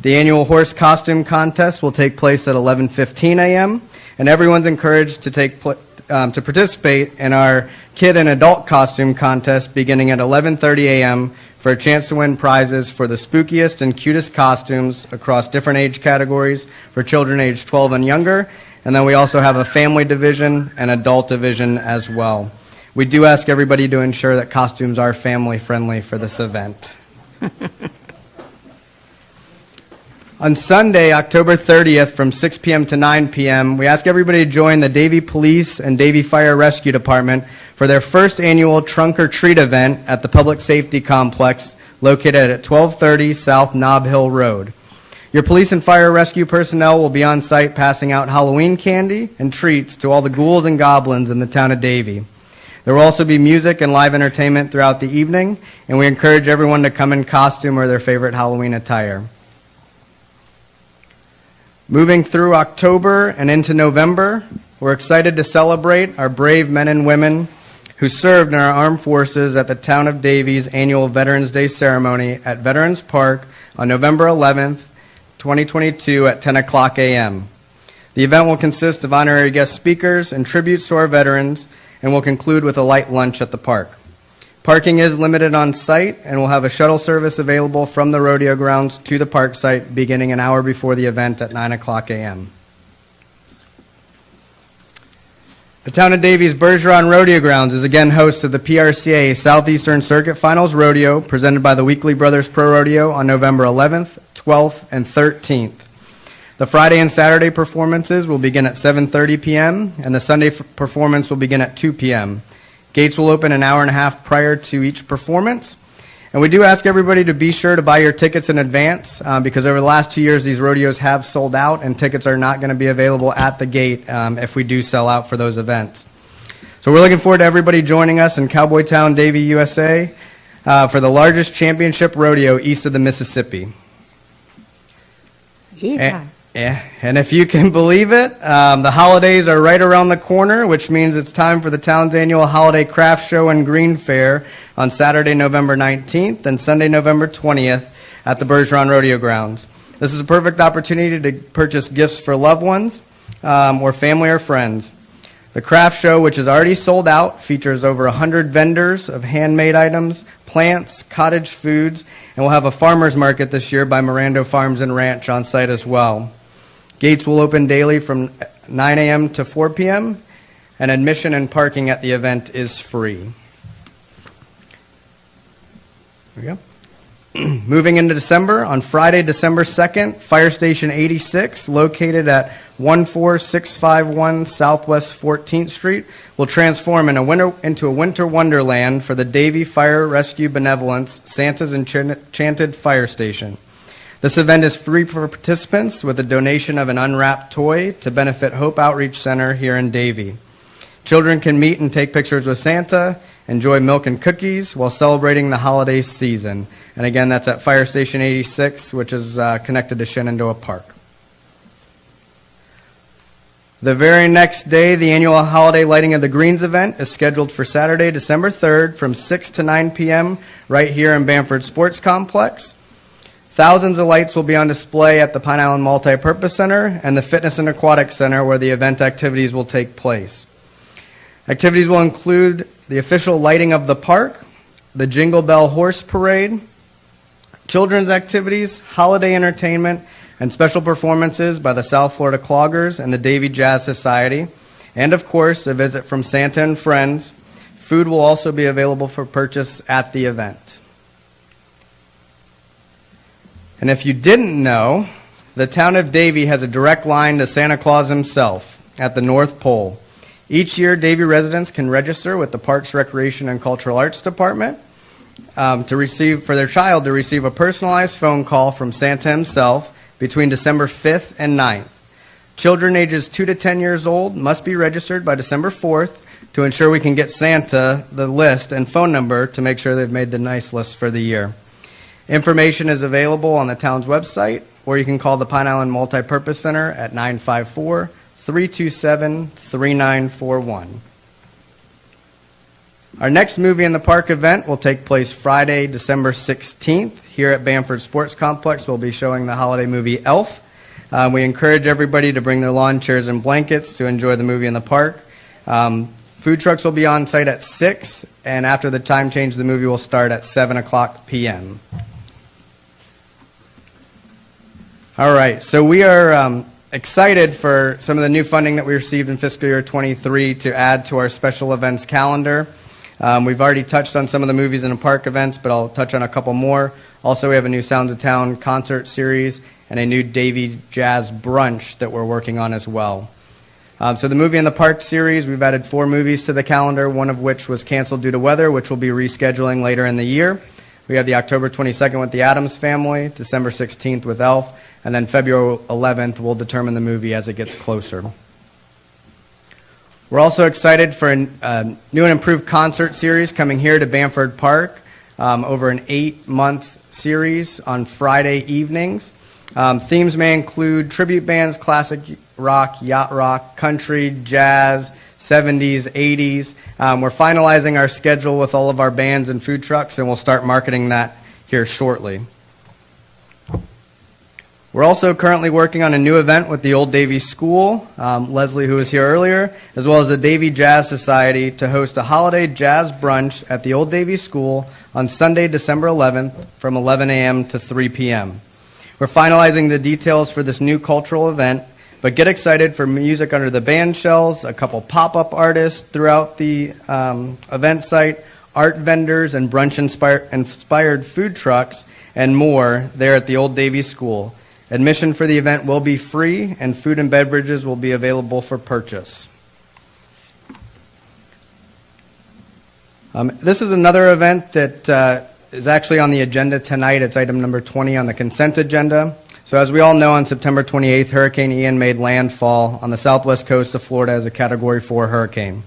The annual horse costume contest will take place at 11:15 a.m., and everyone's encouraged to participate in our kid and adult costume contest beginning at 11:30 a.m. for a chance to win prizes for the spookiest and cutest costumes across different age categories for children aged 12 and younger. And then we also have a family division and adult division as well. We do ask everybody to ensure that costumes are family friendly for this event. On Sunday, October 30th from 6 p.m. to 9 p.m., we ask everybody to join the Davie Police and Davie Fire Rescue Department for their first annual Trunk or Treat event at the Public Safety Complex located at 1230 South Nob Hill Road. Your police and fire rescue personnel will be on site passing out Halloween candy and treats to all the ghouls and goblins in the town of Davie. There will also be music and live entertainment throughout the evening, and we encourage everyone to come in costume or their favorite Halloween attire. Moving through October and into November, we're excited to celebrate our brave men and women who served in our armed forces at the Town of Davie's annual Veterans Day ceremony at Veterans Park on November 11th, 2022 at 10 o'clock a.m. The event will consist of honorary guest speakers and tributes to our veterans, and will conclude with a light lunch at the park. Parking is limited on site, and we'll have a shuttle service available from the rodeo grounds to the park site beginning an hour before the event at 9 o'clock a.m. The Town of Davie's Bergeron Rodeo Grounds is again host of the PRCA Southeastern Circuit Finals Rodeo presented by the Weekly Brothers Pro Rodeo on November 11th, 12th, and 13th. The Friday and Saturday performances will begin at 7:30 p.m., and the Sunday performance will begin at 2 p.m. Gates will open an hour and a half prior to each performance. And we do ask everybody to be sure to buy your tickets in advance because over the last 2 years, these rodeos have sold out, and tickets are not going to be available at the gate if we do sell out for those events. So we're looking forward to everybody joining us in Cowboy Town, Davie, USA, for the largest championship rodeo east of the Mississippi. Yeah. And if you can believe it, the holidays are right around the corner, which means it's time for the town's annual Holiday Craft Show and Green Fair on Saturday, November 19th and Sunday, November 20th at the Bergeron Rodeo Grounds. This is a perfect opportunity to purchase gifts for loved ones or family or friends. The craft show, which is already sold out, features over 100 vendors of handmade items, plants, cottage foods, and we'll have a farmer's market this year by Mirando Farms and Ranch on site as well. Gates will open daily from 9 a.m. to 4 p.m., and admission and parking at the event is free. There we go. Moving into December, on Friday, December 2nd, Fire Station 86, located at 14651 Southwest 14th Street, will transform into a winter wonderland for the Davie Fire Rescue Benevolence Santa's Enchanted Fire Station. This event is free for participants with a donation of an unwrapped toy to benefit Hope Outreach Center here in Davie. Children can meet and take pictures with Santa, enjoy milk and cookies while celebrating the holiday season. And again, that's at Fire Station 86, which is connected to Shenandoah Park. The very next day, the annual holiday lighting of the Greens event is scheduled for Saturday, December 3rd from 6 to 9 p.m. right here in Bamford Sports Complex. Thousands of lights will be on display at the Pine Island Multi-Purpose Center and the Fitness and Aquatic Center where the event activities will take place. Activities will include the official lighting of the park, the Jingle Bell Horse Parade, children's activities, holiday entertainment, and special performances by the South Florida Cloggers and the Davie Jazz Society, and of course, a visit from Santa and friends. Food will also be available for purchase at the event. And if you didn't know, the town of Davie has a direct line to Santa Claus himself at the North Pole. Each year, Davie residents can register with the Parks, Recreation, and Cultural Arts Department for their child to receive a personalized phone call from Santa himself between December 5th and 9th. Children ages 2 to 10 years old must be registered by December 4th to ensure we can get Santa the list and phone number to make sure they've made the nice list for the year. Information is available on the town's website, or you can call the Pine Island Multipurpose Center at 954-327-3941. Our next Movie in the Park event will take place Friday, December 16th. Here at Bamford Sports Complex, we'll be showing the holiday movie Elf. We encourage everybody to bring their lawn chairs and blankets to enjoy the movie in the park. Food trucks will be on site at 6, and after the time change, the movie will start at 7 o'clock p.m. All right, so we are excited for some of the new funding that we received in fiscal year 23 to add to our special events calendar. We've already touched on some of the movies in the park events, but I'll touch on a couple more. Also, we have a new Sounds of Town concert series and a new Davie Jazz brunch that we're working on as well. So the Movie in the Park series, we've added 4 movies to the calendar, one of which was canceled due to weather, which we'll be rescheduling later in the year. We have the October 22nd with the Addams Family, December 16th with Elf, and then February 11th we'll determine the movie as it gets closer. We're also excited for a new and improved concert series coming here to Bamford Park over an 8-month series on Friday evenings. Themes may include tribute bands, classic rock, yacht rock, country, jazz, 70s, 80s. We're finalizing our schedule with all of our bands and food trucks, and we'll start marketing that here shortly. We're also currently working on a new event with the Old Davie School, Leslie, who was here earlier, as well as the Davie Jazz Society to host a holiday jazz brunch at the Old Davie School on Sunday, December 11th from 11 a.m. to 3 p.m. We're finalizing the details for this new cultural event, but get excited for music under the band shells, a couple pop-up artists throughout the event site, art vendors and brunch-inspired food trucks, and more there at the Old Davie School. Admission for the event will be free, and food and beverages will be available for purchase. This is another event that is actually on the agenda tonight. It's item number 20 on the consent agenda. So as we all know, on September 28th, Hurricane Ian made landfall on the southwest coast of Florida as a Category 4 hurricane.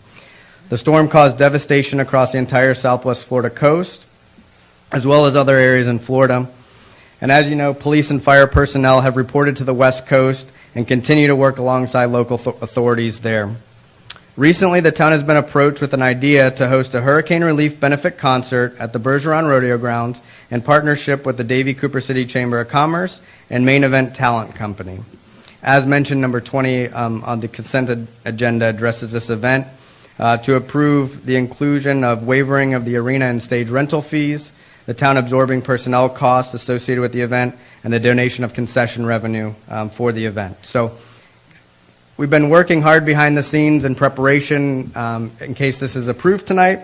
The storm caused devastation across the entire southwest Florida coast, as well as other areas in Florida. And as you know, police and fire personnel have reported to the West Coast and continue to work alongside local authorities there. Recently, the town has been approached with an idea to host a hurricane relief benefit concert at the Bergeron Rodeo Grounds in partnership with the Davie Cooper City Chamber of Commerce and Main Event Talent Company. As mentioned, number 20 on the consent agenda addresses this event to approve the inclusion of waiving of the arena and stage rental fees, the town absorbing personnel costs associated with the event, and the donation of concession revenue for the event. So we've been working hard behind the scenes in preparation in case this is approved tonight,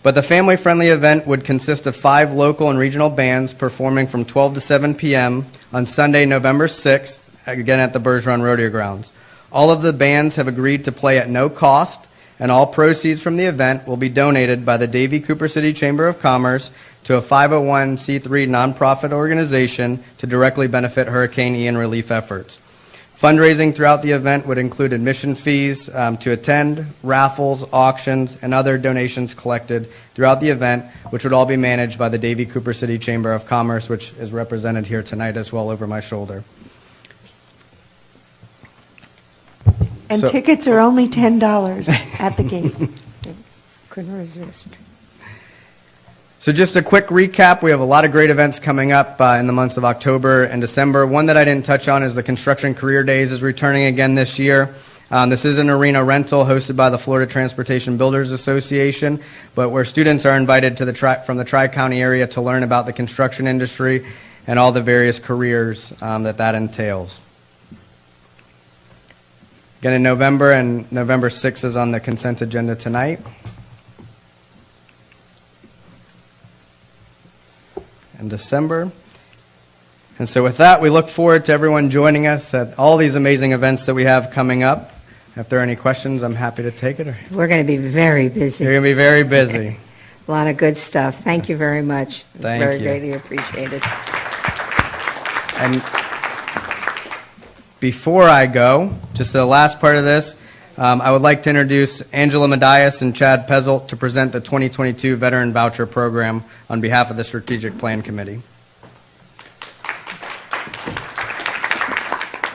but the family-friendly event would consist of 5 local and regional bands performing from 12 to 7 p.m. on Sunday, November 6th, again at the Bergeron Rodeo Grounds. All of the bands have agreed to play at no cost, and all proceeds from the event will be donated by the Davie Cooper City Chamber of Commerce to a 501c3 nonprofit organization to directly benefit Hurricane Ian relief efforts. Fundraising throughout the event would include admission fees to attend, raffles, auctions, and other donations collected throughout the event, which would all be managed by the Davie Cooper City Chamber of Commerce, which is represented here tonight as well over my shoulder. And tickets are only $10 at the gate. Couldn't resist. So just a quick recap, we have a lot of great events coming up in the months of October and December. One that I didn't touch on is the Construction Career Days is returning again this year. This is an arena rental hosted by the Florida Transportation Builders Association, but where students are invited to from the Tri-County area to learn about the construction industry and all the various careers that entails. Again in November, and November 6th is on the consent agenda tonight. In December. And so with that, we look forward to everyone joining us at all these amazing events that we have coming up. If there are any questions, I'm happy to take it. We're going to be very busy. You're going to be very busy. A lot of good stuff. Thank you very much. Thank very you. greatly appreciated. And before I go, just the last part of this, I would like to introduce Angela Medias and Chad Pezzelt to present the 2022 Veteran Voucher Program on behalf of the Strategic Plan Committee.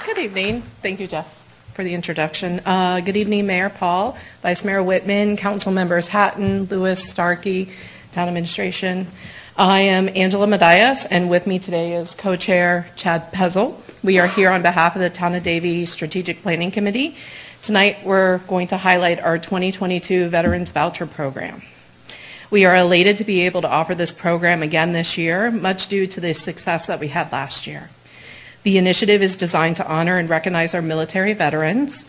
Good evening. Thank you, Jeff, for the introduction. Good evening, Mayor Paul, Vice Mayor Whitman, Council Members Hatton, Lewis, Starkey, Town Administration. I am Angela Medias, and with me today is Co-Chair Chad Pezzelt. We are here on behalf of the Town of Davie Strategic Planning Committee. Tonight, we're going to highlight our 2022 Veterans Voucher Program. We are elated to be able to offer this program again this year, much due to the success that we had last year. The initiative is designed to honor and recognize our military veterans.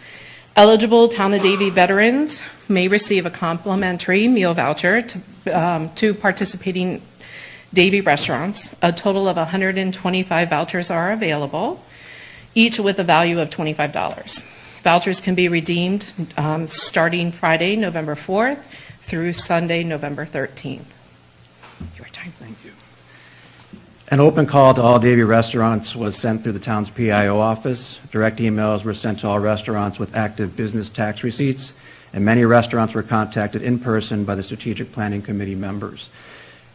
Eligible Town of Davie veterans may receive a complimentary meal voucher to participating Davie restaurants. A total of 125 vouchers are available, each with a value of $25. Vouchers can be redeemed starting Friday, November 4th through Sunday, November 13th. Your time. Thank you. An open call to all Davie restaurants was sent through the town's PIO office. Direct emails were sent to all restaurants with active business tax receipts, and many restaurants were contacted in person by the Strategic Planning Committee members.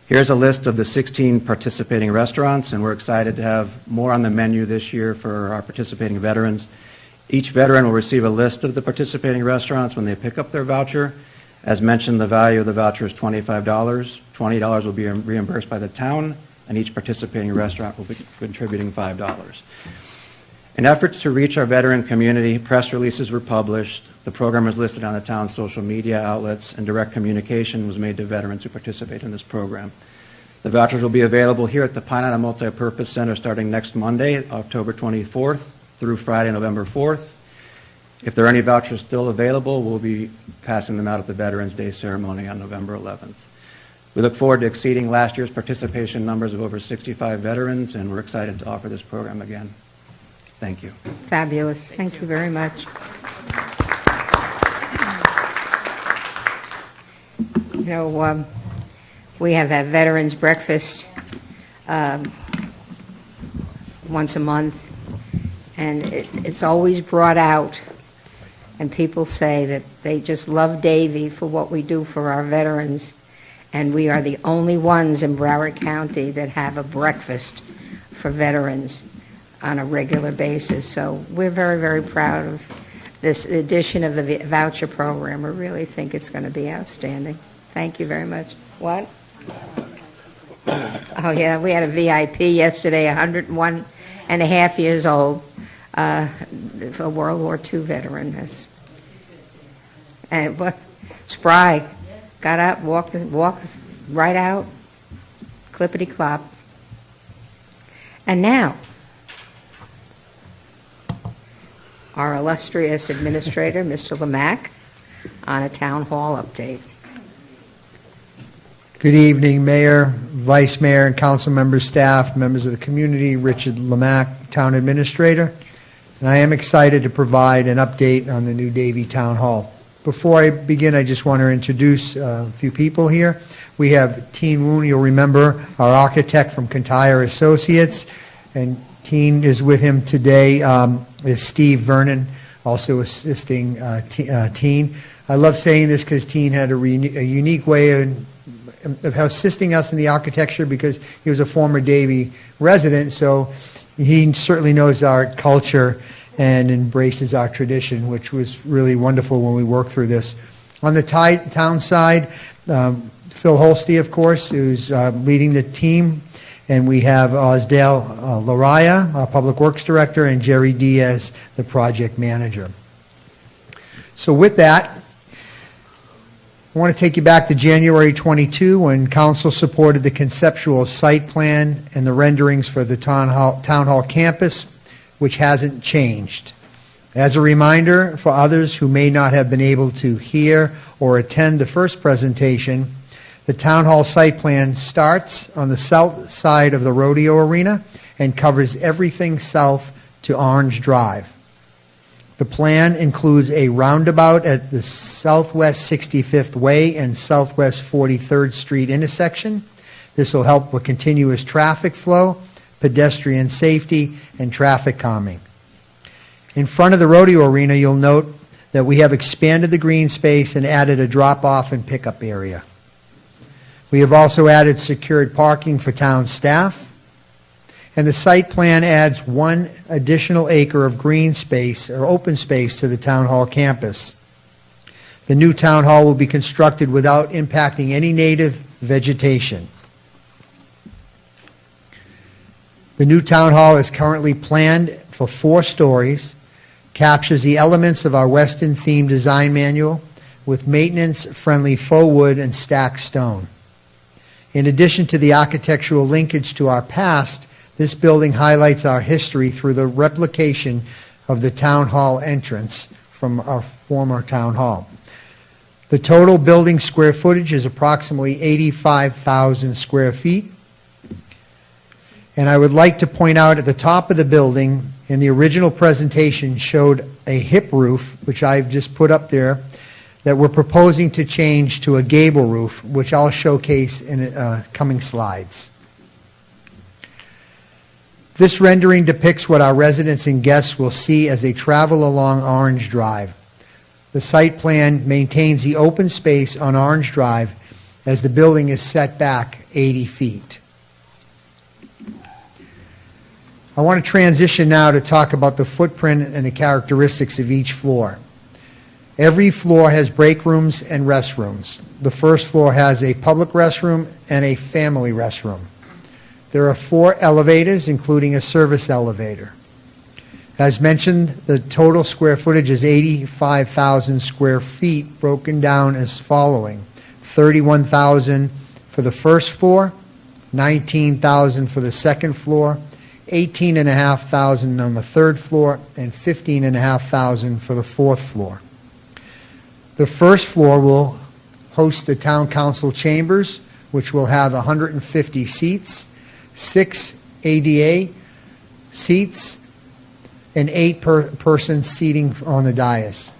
Here's a list of the 16 participating restaurants, and we're excited to have more on the menu this year for our participating veterans. Each veteran will receive a list of the participating restaurants when they pick up their voucher. As mentioned, the value of the voucher is $25. $20 will be reimbursed by the town, and each participating restaurant will be contributing $5. In efforts to reach our veteran community, press releases were published, the program is listed on the town's social media outlets, and direct communication was made to veterans who participate in this program. The vouchers will be available here at the Pine Island Multipurpose Center starting next Monday, October 24th, through Friday, November 4th. If there are any vouchers still available, we'll be passing them out at the Veterans Day ceremony on November 11th. We look forward to exceeding last year's participation numbers of over 65 veterans, and we're excited to offer this program again. Thank you. Fabulous. Thank you very much. You know, we have that Veterans Breakfast once a month, and it's always brought out, and people say that they just love Davie for what we do for our veterans, and we are the only ones in Broward County that have a breakfast for veterans on a regular basis. So we're very, very proud of this edition of the voucher program. We really think it's going to be outstanding. Thank you very much. What? Oh, yeah, we had a VIP yesterday, 101 and a half years old, a World War II veteran. And spry, got up, walked right out, clippity-clop. And now, our illustrious administrator, Mr. Lemack, on a town hall update. Good evening, Mayor, Vice Mayor, and council members, staff, members of the community. Richard Lemack, Town Administrator, and I am excited to provide an update on the new Davie Town Hall. Before I begin, I just want to introduce a few people here. We have Teen Woon, you'll remember, our architect from Kintyre Associates, and Teen is with him today, is Steve Vernon, also assisting Teen. I love saying this because Teen had a unique way of assisting us in the architecture because he was a former Davie resident, so he certainly knows our culture and embraces our tradition, which was really wonderful when we worked through this. On the town side, Phil Holste, of course, who's leading the team, and we have Osdale Laraya, our Public Works Director, and Jerry Diaz, the project manager. So with that, I want to take you back to January 22 when Council supported the conceptual site plan and the renderings for the Town Hall campus, which hasn't changed. As a reminder for others who may not have been able to hear or attend the first presentation, the Town Hall site plan starts on the south side of the rodeo arena and covers everything south to Orange Drive. The plan includes a roundabout at the Southwest 65th Way and Southwest 43rd Street intersection. This will help with continuous traffic flow, pedestrian safety, and traffic calming. In front of the rodeo arena, you'll note that we have expanded the green space and added a drop-off and pickup area. We have also added secured parking for town staff, and the site plan adds 1 additional acre of green space or open space to the Town Hall campus. The new Town Hall will be constructed without impacting any native vegetation. The new Town Hall is currently planned for 4 stories, captures the elements of our Western theme design manual with maintenance-friendly faux wood and stacked stone. In addition to the architectural linkage to our past, this building highlights our history through the replication of the Town Hall entrance from our former Town Hall. The total building square footage is approximately 85,000 square feet. And I would like to point out at the top of the building, in the original presentation showed a hip roof, which I've just put up there, that we're proposing to change to a gable roof, which I'll showcase in coming slides. This rendering depicts what our residents and guests will see as they travel along Orange Drive. The site plan maintains the open space on Orange Drive as the building is set back 80 feet. I want to transition now to talk about the footprint and the characteristics of each floor. Every floor has break rooms and restrooms. The first floor has a public restroom and a family restroom. There are 4 elevators, including a service elevator. As mentioned, the total square footage is 85,000 square feet, broken down as following: 31,000 for the first floor, 19,000 for the second floor, 18,500 on the third floor, and 15,500 for the fourth floor. The first floor will host the town council chambers, which will have 150 seats, 6 ADA seats, and 8 person seating on the dais.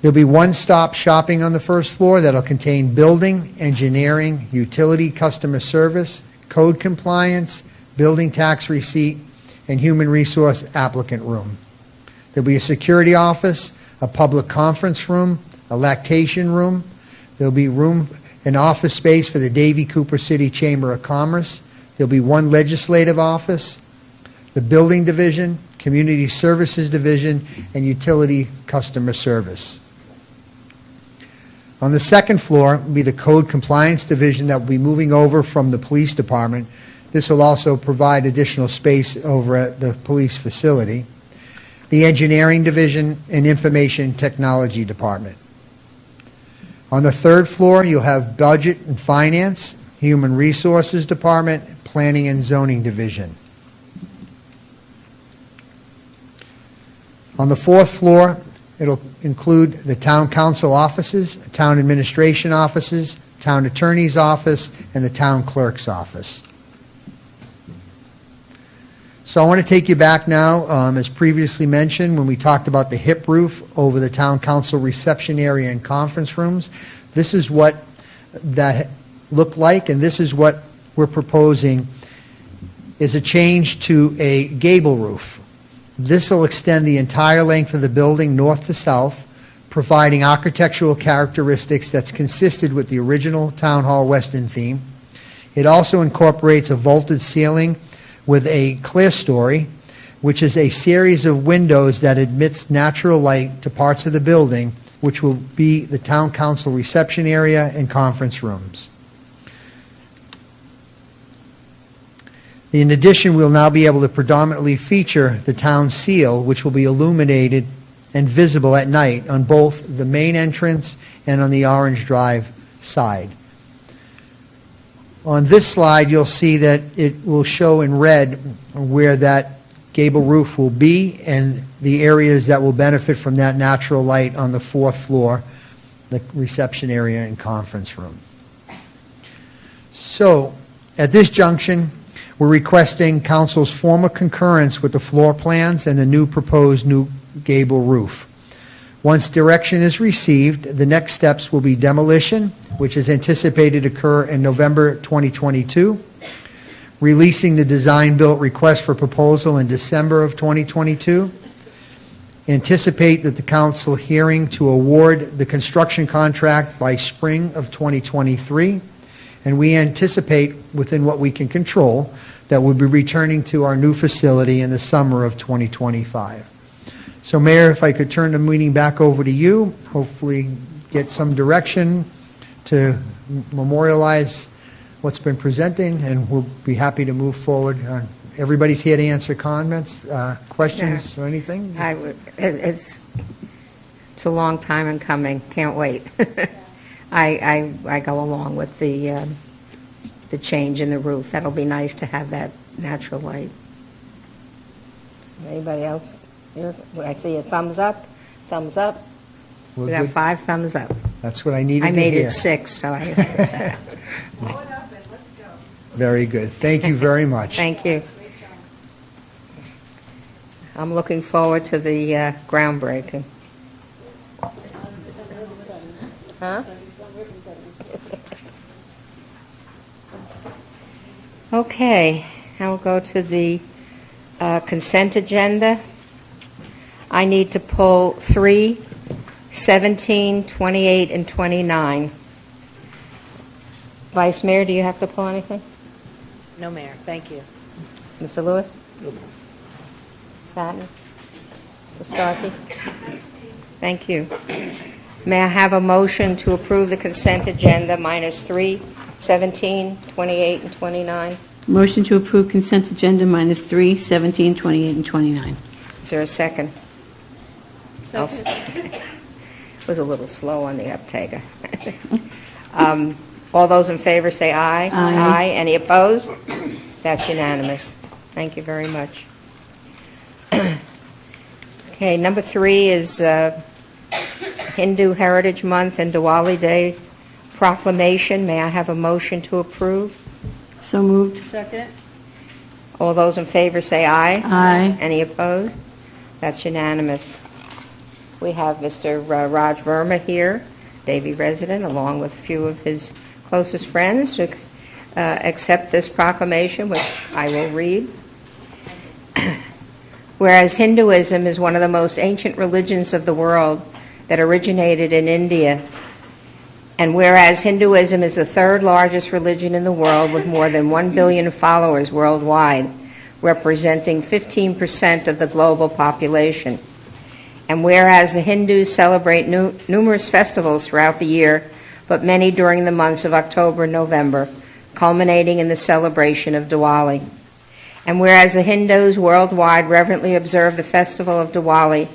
There'll be one-stop shopping on the first floor that'll contain building, engineering, utility customer service, code compliance, building tax receipt, and human resource applicant room. There'll be a security office, a public conference room, a lactation room. There'll be an office space for the Davie Cooper City Chamber of Commerce. There'll be 1 legislative office, the building division, community services division, and utility customer service. On the second floor will be the code compliance division that will be moving over from the police department. This will also provide additional space over at the police facility. The engineering division and information technology department. On the third floor, you'll have budget and finance, human resources department, planning and zoning division. On the fourth floor, it'll include the town council offices, town administration offices, town attorney's office, and the town clerk's office. So I want to take you back now, as previously mentioned, when we talked about the hip roof over the town council reception area and conference rooms. This is what that looked like, and this is what we're proposing is a change to a gable roof. This will extend the entire length of the building north to south, providing architectural characteristics that's consistent with the original Town Hall Weston theme. It also incorporates a vaulted ceiling with a clerestory, which is a series of windows that admits natural light to parts of the building, which will be the Town Council reception area and conference rooms. In addition, we'll now be able to predominantly feature the town seal, which will be illuminated and visible at night on both the main entrance and on the Orange Drive side. On this slide, you'll see that it will show in red where that gable roof will be and the areas that will benefit from that natural light on the fourth floor, the reception area and conference room. So, at this junction, we're requesting Council's formal concurrence with the floor plans and the proposed new gable roof. Once direction is received, the next steps will be demolition, which is anticipated to occur in November 2022, releasing the design-built request for proposal in December of 2022, anticipate that the council hearing to award the construction contract by spring of 2023, and we anticipate, within what we can control, that we'll be returning to our new facility in the summer of 2025. So, Mayor, if I could turn the meeting back over to you, hopefully get some direction to memorialize what's been presented, and we'll be happy to move forward. Everybody's here to answer comments, questions, or anything? It's a long time in coming. Can't wait. I go along with the change in the roof. That'll be nice to have that natural light. Anybody else? I see a thumbs up. Thumbs up. We got 5 thumbs up. That's what I needed to hear. I made it 6, so I... Very good. Thank you very much. Thank you. I'm looking forward to the groundbreaking. Huh? Okay, now we'll go to the consent agenda. I need to pull 3, 17, 28, and 29. Vice Mayor, do you have to pull anything? No, Mayor. Thank you. Mr. Lewis? Satin? Mr. Starkey? Thank you. May I have a motion to approve the consent agenda minus 3, 17, 28, and 29? Motion to approve consent agenda minus 3, 17, 28, and 29. Is there a second? It was a little slow on the uptake. All those in favor say aye. Aye. Any opposed? That's unanimous. Thank you very much. Okay, number 3 is Hindu Heritage Month and Diwali Day proclamation. May I have a motion to approve? So moved. Second. All those in favor say aye. Aye. Any opposed? That's unanimous. We have Mr. Raj Verma here, Davie resident, along with a few of his closest friends to accept this proclamation, which I will read. Whereas Hinduism is one of the most ancient religions of the world that originated in India, and whereas Hinduism is the 3rd largest religion in the world with more than 1 billion followers worldwide, representing 15% of the global population, and whereas the Hindus celebrate numerous festivals throughout the year, but many during the months of October and November, culminating in the celebration of Diwali. And whereas the Hindus worldwide reverently observe the festival of Diwali,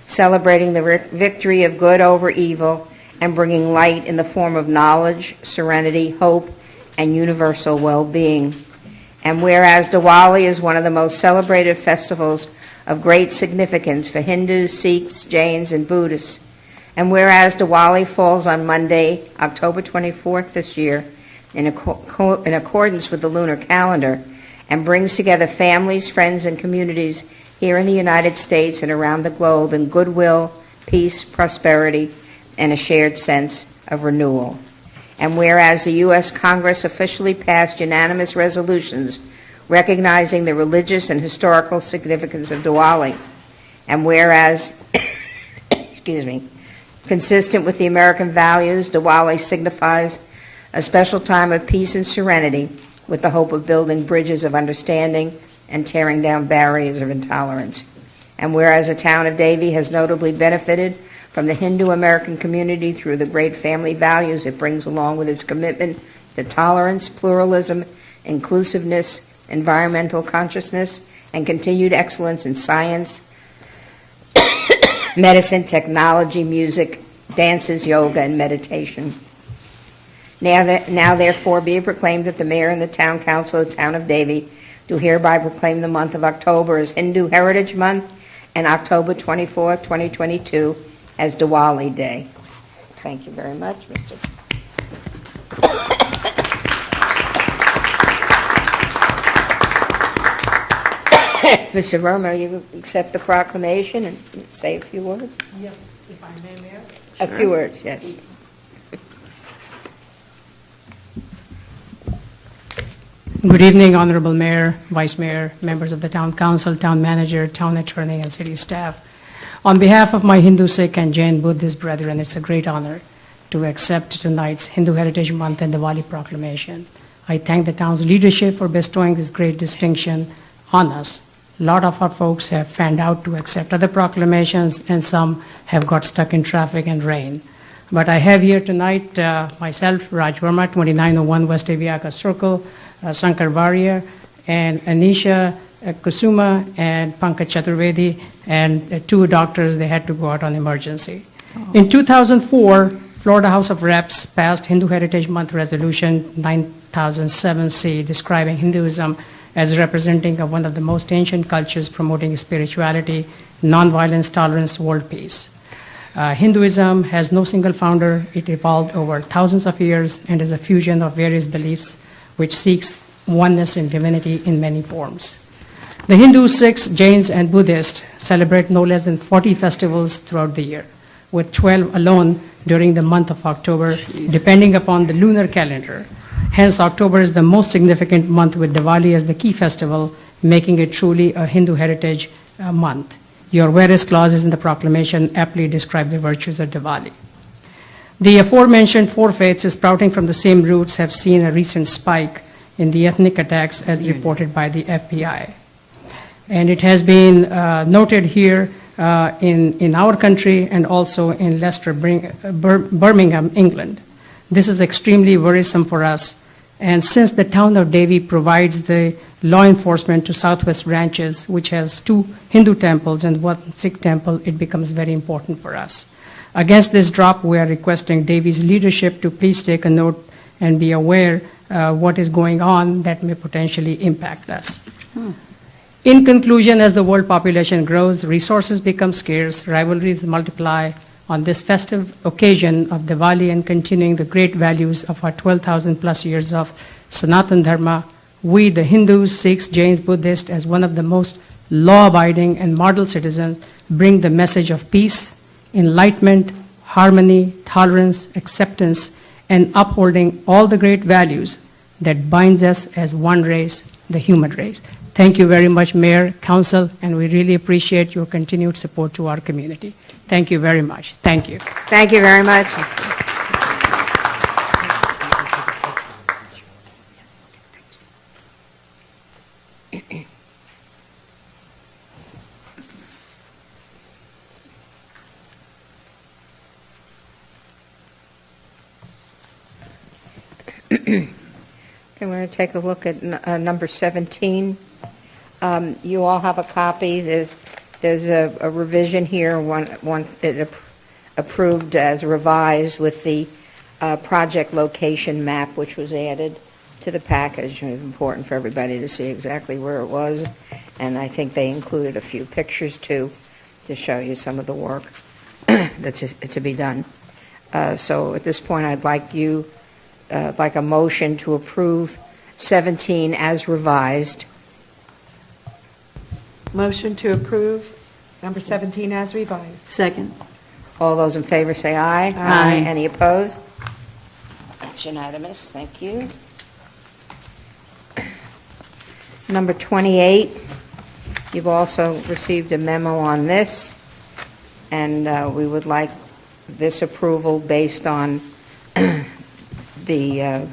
celebrating the victory of good over evil and bringing light in the form of knowledge, serenity, hope, and universal well-being. And whereas Diwali is one of the most celebrated festivals of great significance for Hindus, Sikhs, Jains, and Buddhists, and whereas Diwali falls on Monday, October 24th this year, in accordance with the lunar calendar, and brings together families, friends, and communities here in the United States and around the globe in goodwill, peace, prosperity, and a shared sense of renewal. And whereas the U.S. Congress officially passed unanimous resolutions recognizing the religious and historical significance of Diwali. And whereas, excuse me, consistent with the American values, Diwali signifies a special time of peace and serenity with the hope of building bridges of understanding and tearing down barriers of intolerance. And whereas the town of Davie has notably benefited from the Hindu American community through the great family values it brings along with its commitment to tolerance, pluralism, inclusiveness, environmental consciousness, and continued excellence in science, medicine, technology, music, dances, yoga, and meditation. Now therefore be it proclaimed that the mayor and the town council of the town of Davie do hereby proclaim the month of October as Hindu Heritage Month and October 24th, 2022 as Diwali Day. Thank you very much, Mr. Mr. Verma, you accept the proclamation and say a few words? Yes, if I may, Mayor. A few words, yes. Good evening, Honorable Mayor, Vice Mayor, members of the Town Council, Town Manager, Town Attorney, and City staff. On behalf of my Hindu, Sikh, and Jain Buddhist brethren, it's a great honor to accept tonight's Hindu Heritage Month and Diwali proclamation. I thank the town's leadership for bestowing this great distinction on us. A lot of our folks have fanned out to accept other proclamations, and some have got stuck in traffic and rain. But I have here tonight myself, Raj Verma, 2901 West Aviaka Circle, Sankar Varya, and Anisha Kusuma, and Pankaj Chaturvedi, and two doctors. They had to go out on emergency. In 2004, Florida House of Reps passed Hindu Heritage Month Resolution 9007C, describing Hinduism as representing one of the most ancient cultures promoting spirituality, nonviolence, tolerance, world peace. Hinduism has no single founder. It evolved over thousands of years and is a fusion of various beliefs which seeks oneness in divinity in many forms. The Hindus, Sikhs, Jains, and Buddhists celebrate no less than 40 festivals throughout the year, with 12 alone during the month of October, depending upon the lunar calendar. Hence, October is the most significant month, with Diwali as the key festival, making it truly a Hindu heritage month. Your various clauses in the proclamation aptly describe the virtues of Diwali. The aforementioned four faiths, sprouting from the same roots, have seen a recent spike in the ethnic attacks as reported by the FBI. And it has been noted here in our country and also in Leicester, Birmingham, England. This is extremely worrisome for us. And since the town of Davie provides the law enforcement to Southwest Ranches, which has 2 Hindu temples and 1 Sikh temple, it becomes very important for us. Against this drop, we are requesting Davie's leadership to please take a note and be aware what is going on that may potentially impact us. In conclusion, as the world population grows, resources become scarce, rivalries multiply. On this festive occasion of Diwali and continuing the great values of our 12,000 plus years of Sanatan Dharma, we, the Hindus, Sikhs, Jains, Buddhists, as one of the most law-abiding and model citizens, bring the message of peace, enlightenment, harmony, tolerance, acceptance, and upholding all the great values that binds us as one race, the human race. Thank you very much, Mayor, Council, and we really appreciate your continued support to our community. Thank you very much. Thank you. Thank you very much. Okay, we're going to take a look at number 17. You all have a copy. There's a revision here, one that approved as revised with the project location map, which was added to the package. It was important for everybody to see exactly where it was, and I think they included a few pictures too to show you some of the work that's to be done. So at this point, I'd like a motion to approve 17 as revised. Motion to approve number 17 as revised. Second. All those in favor say aye. Aye. Any opposed? That's unanimous. Thank you. Number 28, you've also received a memo on this, and we would like this approval based on the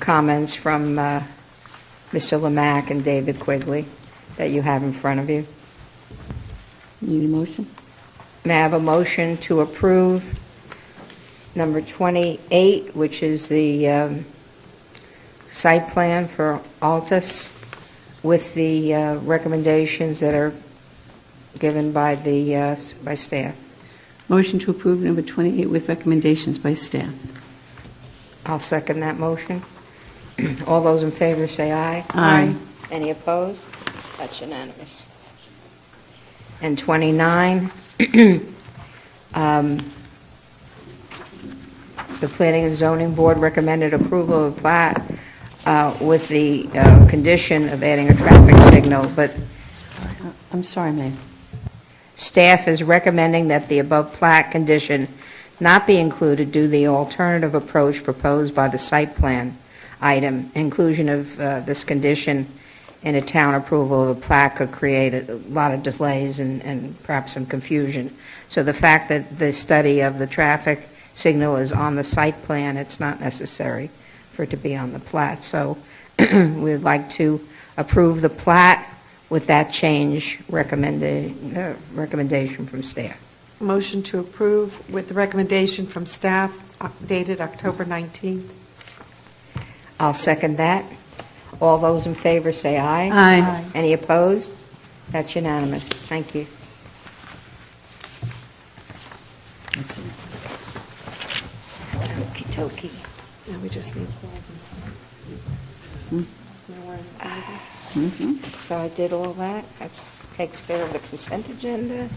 comments from Mr. Lemack and David Quigley that you have in front of you. Need a motion? May I have a motion to approve number 28, which is the site plan for Altus with the recommendations that are given by the by staff? Motion to approve number 28 with recommendations by staff. I'll second that motion. All those in favor say aye. Aye. Any opposed? That's unanimous. And 29, the Planning and Zoning Board recommended approval of plat with the condition of adding a traffic signal, but I'm sorry, Mayor. staff is recommending that the above plat condition not be included due to the alternative approach proposed by the site plan item. Inclusion of this condition in a town approval of a plat could create a lot of delays and perhaps some confusion. So the fact that the study of the traffic signal is on the site plan, it's not necessary for it to be on the plat. So we'd like to approve the plat with that change recommendation from staff. Motion to approve with the recommendation from staff dated October 19th. I'll second that. All those in favor say aye. Aye. Any opposed? That's unanimous. Thank you. That's it. Okey dokey. Now we just need So I did all that. That takes care of the consent agenda.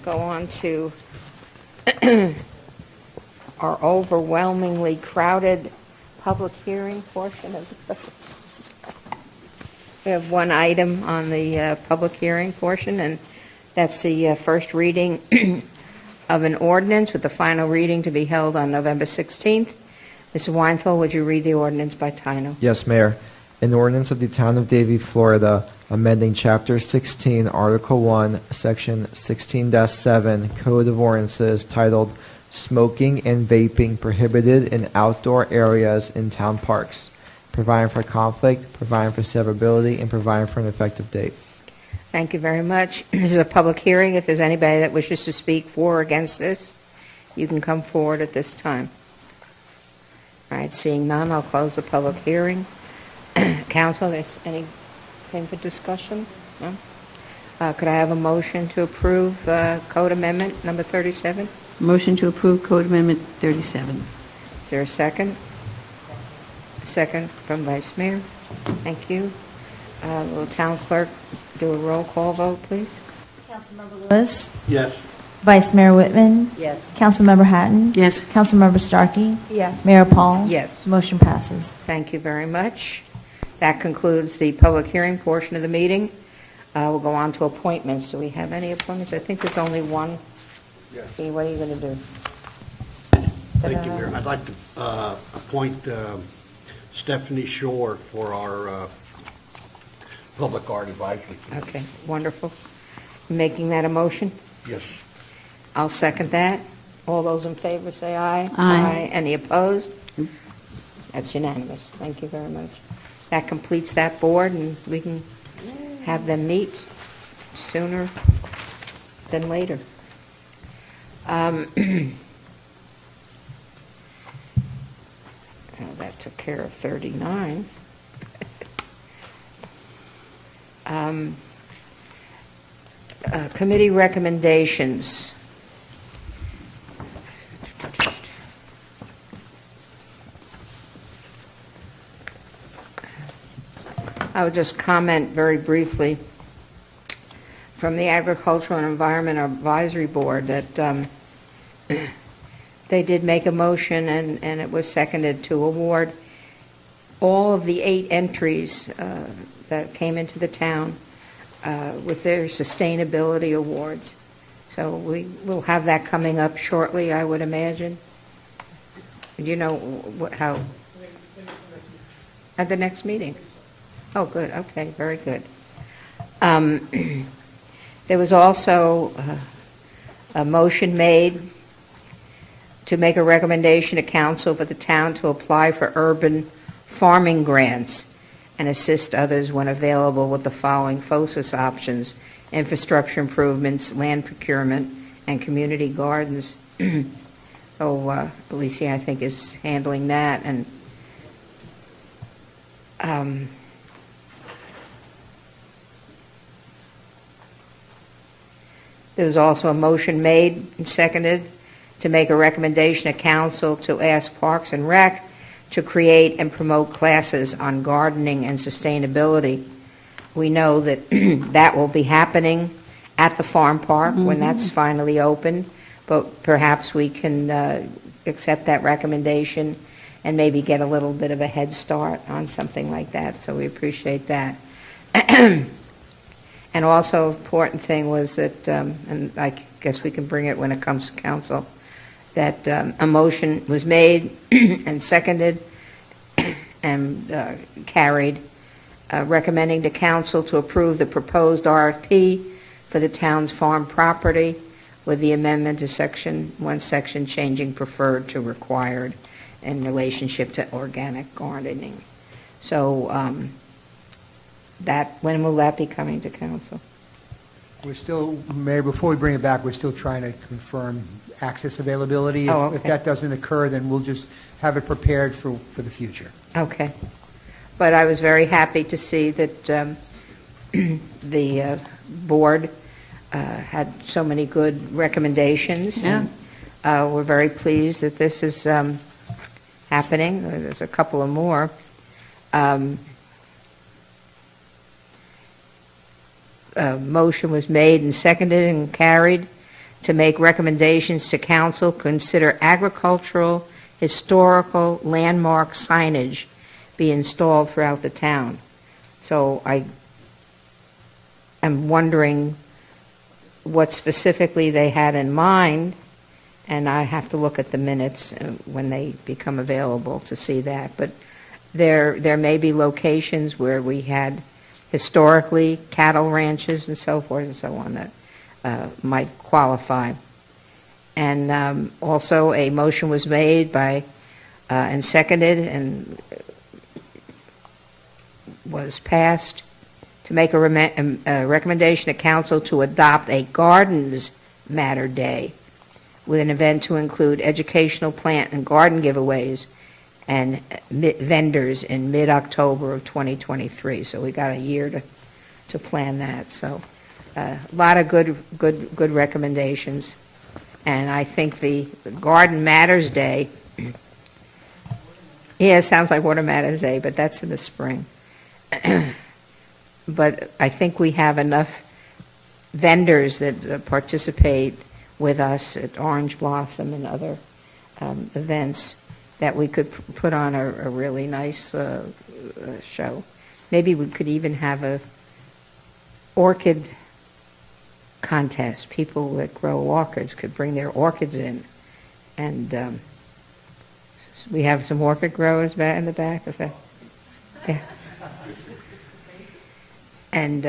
Go on to our overwhelmingly crowded public hearing portion of the... We have one item on the public hearing portion, and that's the first reading of an ordinance with the final reading to be held on November 16th. Mr. Weinthal, would you read the ordinance by title? Yes, Mayor. An ordinance of the Town of Davie, Florida, amending Chapter 16, Article 1, Section 16-7, Code of Ordinances, titled Smoking and Vaping Prohibited in Outdoor Areas in Town Parks, providing for conflict, providing for severability, and providing for an effective date. Thank you very much. This is a public hearing. If there's anybody that wishes to speak for or against this, you can come forward at this time. All right, seeing none, I'll close the public hearing. Council, there's anything for discussion? No? Could I have a motion to approve Code Amendment number 37? Motion to approve Code Amendment 37. Is there a second? Second from Vice Mayor. Thank you. Will Town Clerk do a roll call vote, please? Councilmember Lewis? Yes. Vice Mayor Whitman? Yes. Councilmember Hatton? Yes. Councilmember Starkey? Yes. Mayor Paul? Yes. Motion passes. Thank you very much. That concludes the public hearing portion of the meeting. We'll go on to appointments. Do we have any appointments? I think there's only one. Yes. Okay, what are you going to do? Thank you, Mayor. I'd like to appoint Stephanie Shore for our Public Art Advisory Committee. Okay, wonderful. Making that a motion? Yes. I'll second that. All those in favor say aye. Aye. Any opposed? That's unanimous. Thank you very much. That completes that board, and we can have them meet sooner than later. Oh, that took care of 39. Committee recommendations. I would just comment very briefly from the Agricultural and Environment Advisory Board that they did make a motion, and it was seconded to award all of the 8 entries that came into the town with their sustainability awards. So we will have that coming up shortly, I would imagine. Do you know how? At the next meeting. Oh, good, okay, very good. There was also a motion made to make a recommendation to council for the town to apply for urban farming grants and assist others when available with the following FOSIS options: infrastructure improvements, land procurement, and community gardens. So Alicia, I think, is handling that. And there was also a motion made and seconded to make a recommendation to council to ask Parks and Rec to create and promote classes on gardening and sustainability. We know that that will be happening at the farm park when that's finally open, but perhaps we can accept that recommendation and maybe get a little bit of a head start on something like that, so we appreciate that. And also, important thing was that, and I guess we can bring it when it comes to council, that a motion was made and seconded and carried, recommending to council to approve the proposed RFP for the town's farm property with the amendment to one section changing preferred to required in relationship to organic gardening. So when will that be coming to council? We're still, Mayor, before we bring it back, we're still trying to confirm access availability. Oh, okay. If that doesn't occur, then we'll just have it prepared for the future. Okay. But I was very happy to see that the board had so many good recommendations. Yeah. And we're very pleased that this is happening. There's a couple of more. Motion was made and seconded and carried to make recommendations to council consider agricultural, historical, landmark signage be installed throughout the town. So I am wondering what specifically they had in mind, and I have to look at the minutes when they become available to see that. But there may be locations where we had historically cattle ranches and so forth and so on that might qualify. And also a motion was made by and seconded and was passed to make a recommendation to council to adopt a Gardens Matter Day with an event to include educational plant and garden giveaways and vendors in mid-October of 2023. So we got a year to plan that. So a lot of good recommendations. And I think the Garden Matters Day, yeah, it sounds like Water Matters Day, but that's in the spring. But I think we have enough vendors that participate with us at Orange Blossom and other events that we could put on a really nice show. Maybe we could even have a orchid contest. People that grow orchids could bring their orchids in. And we have some orchid growers back in the back. Is that? Yeah. And,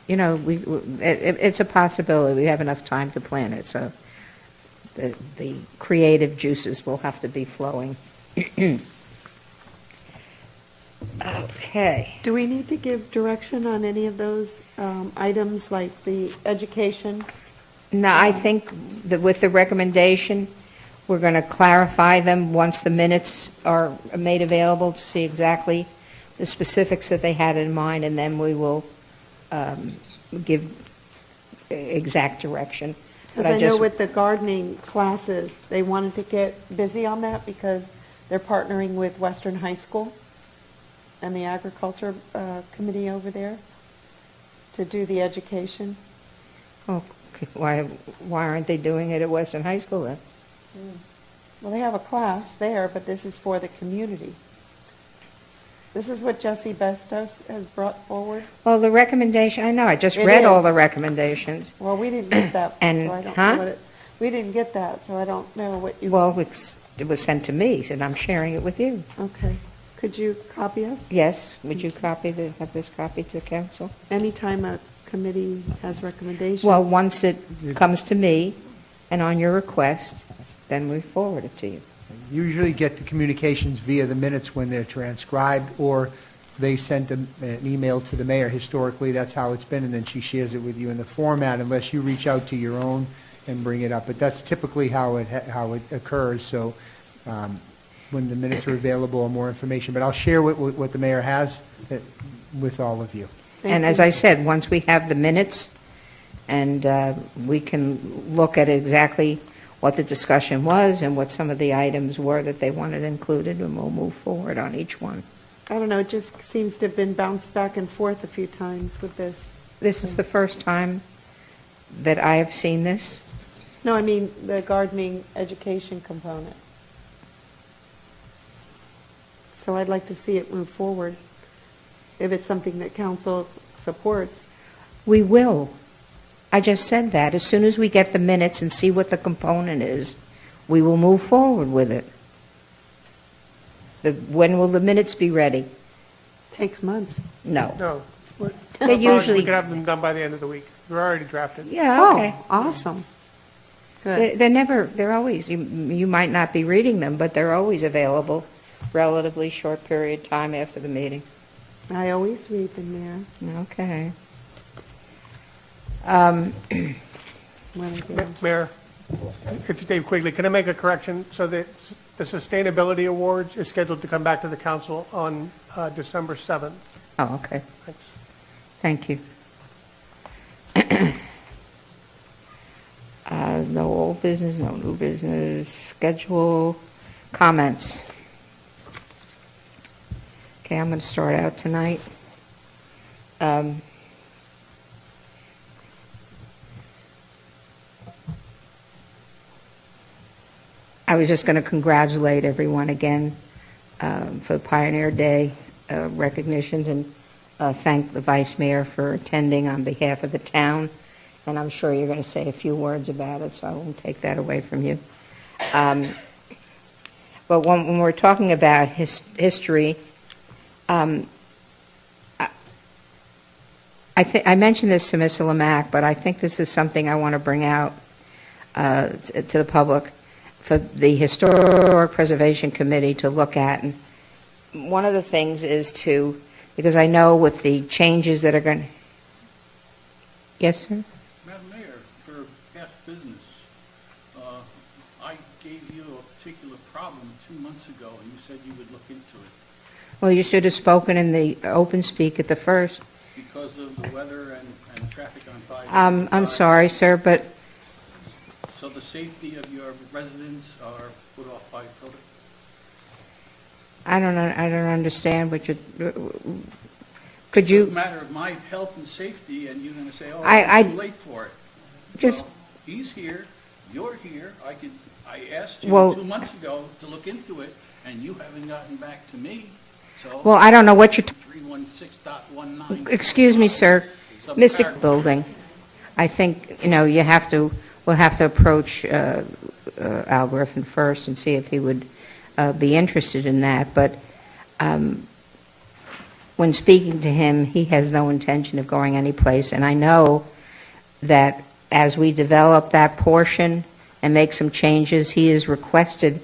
it's a possibility. We have enough time to plan it. So the creative juices will have to be flowing. Okay. Do we need to give direction on any of those items, like the education? No, I think that with the recommendation, we're going to clarify them once the minutes are made available to see exactly the specifics that they had in mind, and then we will give exact direction. Because I know with the gardening classes, they wanted to get busy on that because they're partnering with Western High School and the Agriculture Committee over there to do the education. Oh, okay. Why aren't they doing it at Western High School then? Well, they have a class there, but this is for the community. This is what Jesse Bestos has brought forward. Well, the recommendation, I know, I just It read is. all the recommendations. Well, we didn't get that, And, so I don't huh? know what we didn't get that, so I don't know what you... Well, it was sent to me, and I'm sharing it with you. Okay, Could you copy us? Yes, would you have this copy to council? Anytime a committee has recommendations? Well, once it comes to me and on your request, then we forward it to you. Usually get the communications via the minutes when they're transcribed, or they sent an email to the mayor. Historically, that's how it's been, and then she shares it with you in the format, unless you reach out to your own and bring it up. But that's typically how it occurs. So when the minutes are available, or more information. But I'll share what the mayor has with all of you. And as I said, once we have the minutes, and we can look at exactly what the discussion was and what some of the items were that they wanted included, and we'll move forward on each one. I don't know, it just seems to have been bounced back and forth a few times with this. This is the first time that I have seen this. No, I mean the gardening education component. So I'd like to see it move forward, if it's something that council supports. We will. I just said that. As soon as we get the minutes and see what the component is, we will move forward with it. When will the minutes be ready? Takes months. No. No. They usually... We could have them done by the end of the week. They're already drafted. Yeah, okay. Oh, awesome. Good. They're always, you might not be reading them, but they're always available relatively short period of time after the meeting. I always read them, Mayor. Okay. Mayor, it's Dave Quigley. Can I make a correction? So that the Sustainability Awards is scheduled to come back to the council on December 7th. Oh, okay. Thanks. Thank you. No old business, no new business. Schedule comments. Okay, I'm going to start out tonight. I was just going to congratulate everyone again for the Pioneer Day recognitions, and thank the Vice Mayor for attending on behalf of the town. And I'm sure you're going to say a few words about it, so I won't take that away from you. But when we're talking about history, I mentioned this to Mr. Lamack, but I think this is something I want to bring out to the public for the Historic Preservation Committee to look at. And one of the things is because I know with the changes that are going to... Yes, sir? Madam Mayor, for past business, I gave you a particular problem 2 months ago, and you said you would look into it. Well, you should have spoken in the open speak at the first. Because of the weather and traffic on 5. I'm sorry, sir, but... So the safety of your residents are put off by COVID? I don't understand what you... Could you... It's a matter of my health and safety, and you're going to say, oh, I'm too late for it. Just... Well, he's here, you're here, I asked you 2 months ago to look into it, and you haven't gotten back to me, so... Well, I don't know what you're... 316.19. Excuse me, sir. Mr. Building, I think, we'll have to approach Al Griffin first and see if he would be interested in that. But when speaking to him, he has no intention of going anyplace. And I know that as we develop that portion and make some changes, he has requested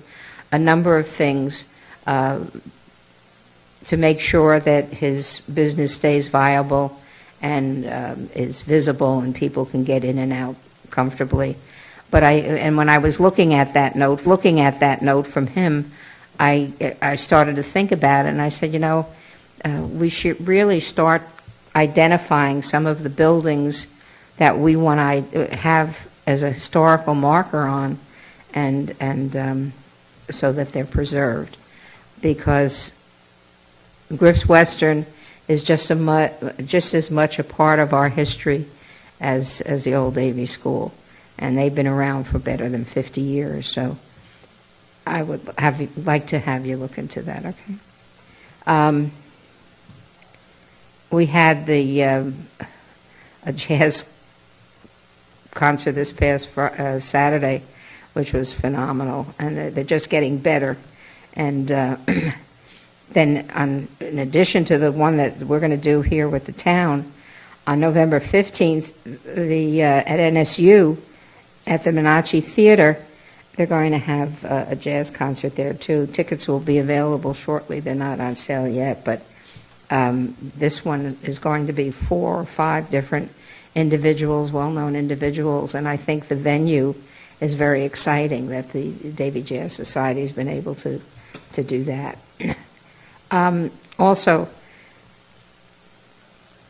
a number of things to make sure that his business stays viable and is visible and people can get in and out comfortably. But when I was looking at that note from him, I started to think about it, and I said, we should really start identifying some of the buildings that we want to have as a historical marker on, and so that they're preserved, because Griff's Western is just as much a part of our history as the old Davie School, and they've been around for better than 50 years. So I would like to have you look into that. Okay. We had a jazz concert this past Saturday, which was phenomenal, and they're just getting better. And then in addition to the one that we're going to do here with the town, on November 15th, at NSU, at the Menachie Theater, they're going to have a jazz concert there too. Tickets will be available shortly. They're not on sale yet, but this one is going to be 4 or 5 different individuals, well-known individuals, and I think the venue is very exciting that the Davie Jazz Society has been able to do that. Also,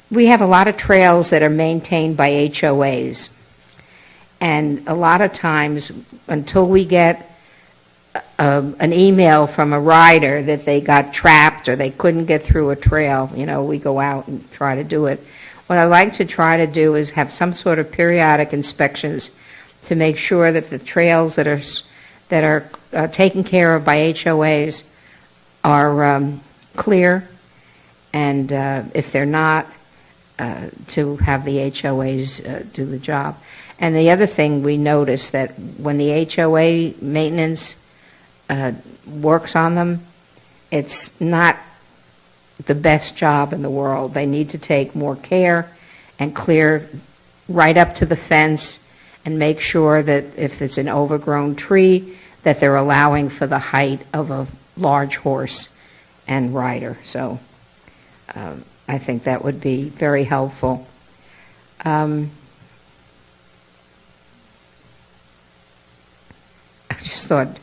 we have a lot of trails that are maintained by HOAs, and a lot of times, until we get an email from a rider that they got trapped or they couldn't get through a trail, we go out and try to do it. What I like to try to do is have some sort of periodic inspections to make sure that the trails that are taken care of by HOAs are clear, and if they're not, to have the HOAs do the job. And the other thing we notice that when the HOA maintenance works on them, it's not the best job in the world. They need to take more care and clear right up to the fence and make sure that if it's an overgrown tree, that they're allowing for the height of a large horse and rider. So I think that would be very helpful. I just thought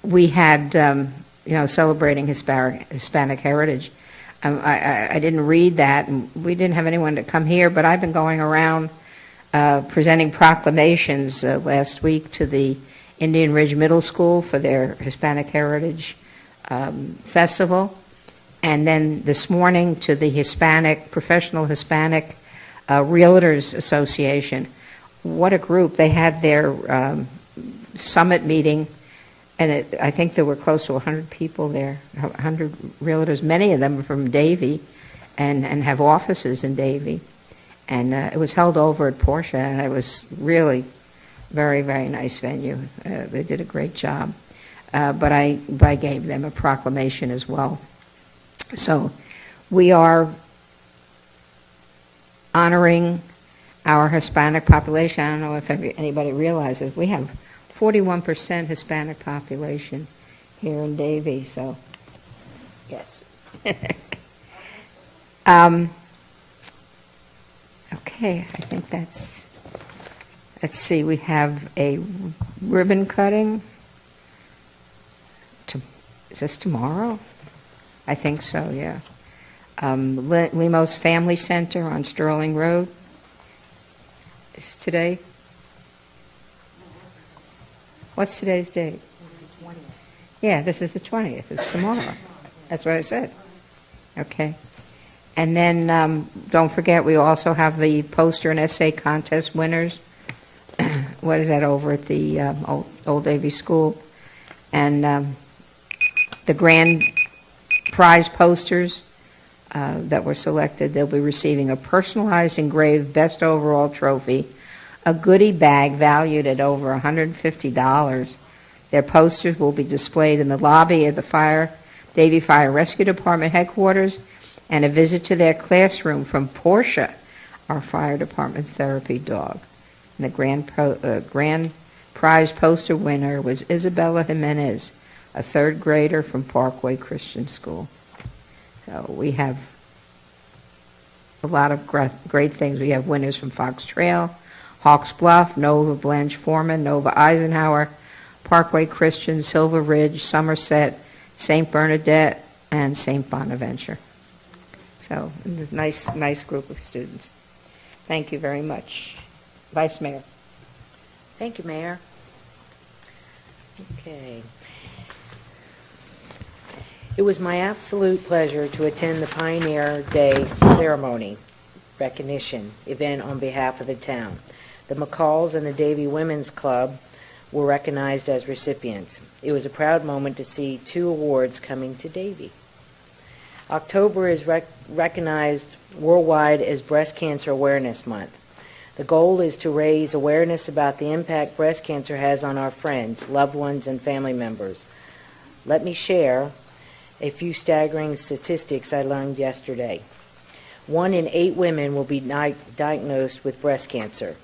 we had, celebrating Hispanic heritage. I didn't read that, and we didn't have anyone to come here, but I've been going around presenting proclamations last week to the Indian Ridge Middle School for their Hispanic Heritage Festival, and then this morning to the Professional Hispanic Realtors Association. What a group. They had their summit meeting, and I think there were close to 100 people there, 100 realtors, many of them from Davie, and have offices in Davie. And it was held over at Porsche, and it was really very, very nice venue. They did a great job. But I gave them a proclamation as well. So we are honoring our Hispanic population. I don't know if anybody realizes we have 41% Hispanic population here in Davie, so yes. Okay, I think let's see, we have a ribbon cutting. Is this tomorrow? I think so, yeah. Limo's Family Center on Sterling Road. Is today? What's today's date? Yeah, this is the 20th. It's tomorrow. That's what I said. Okay. And then don't forget, we also have the poster and essay contest winners. What is that, over at the Old Davie School? And the grand prize posters that were selected, they'll be receiving a personalized engraved best overall trophy, a goodie bag valued at over $150. Their posters will be displayed in the lobby of the Davie Fire Rescue Department headquarters, and a visit to their classroom from Portia, our fire department therapy dog. And the grand prize poster winner was Isabella Jimenez, a third grader from Parkway Christian School. So we have a lot of great things. We have winners from Fox Trail, Hawks Bluff, Nova Blanche Foreman, Nova Eisenhower, Parkway Christian, Silver Ridge, Somerset, St. Bernadette, and St. Bonaventure. So it's a nice group of students. Thank you very much. Vice Mayor. Thank you, Mayor. Okay. It was my absolute pleasure to attend the Pioneer Day ceremony recognition event on behalf of the town. The McCalls and the Davie Women's Club were recognized as recipients. It was a proud moment to see 2 awards coming to Davie. October is recognized worldwide as Breast Cancer Awareness Month. The goal is to raise awareness about the impact breast cancer has on our friends, loved ones, and family members. Let me share a few staggering statistics I learned yesterday. 1 in 8 women will be diagnosed with breast cancer.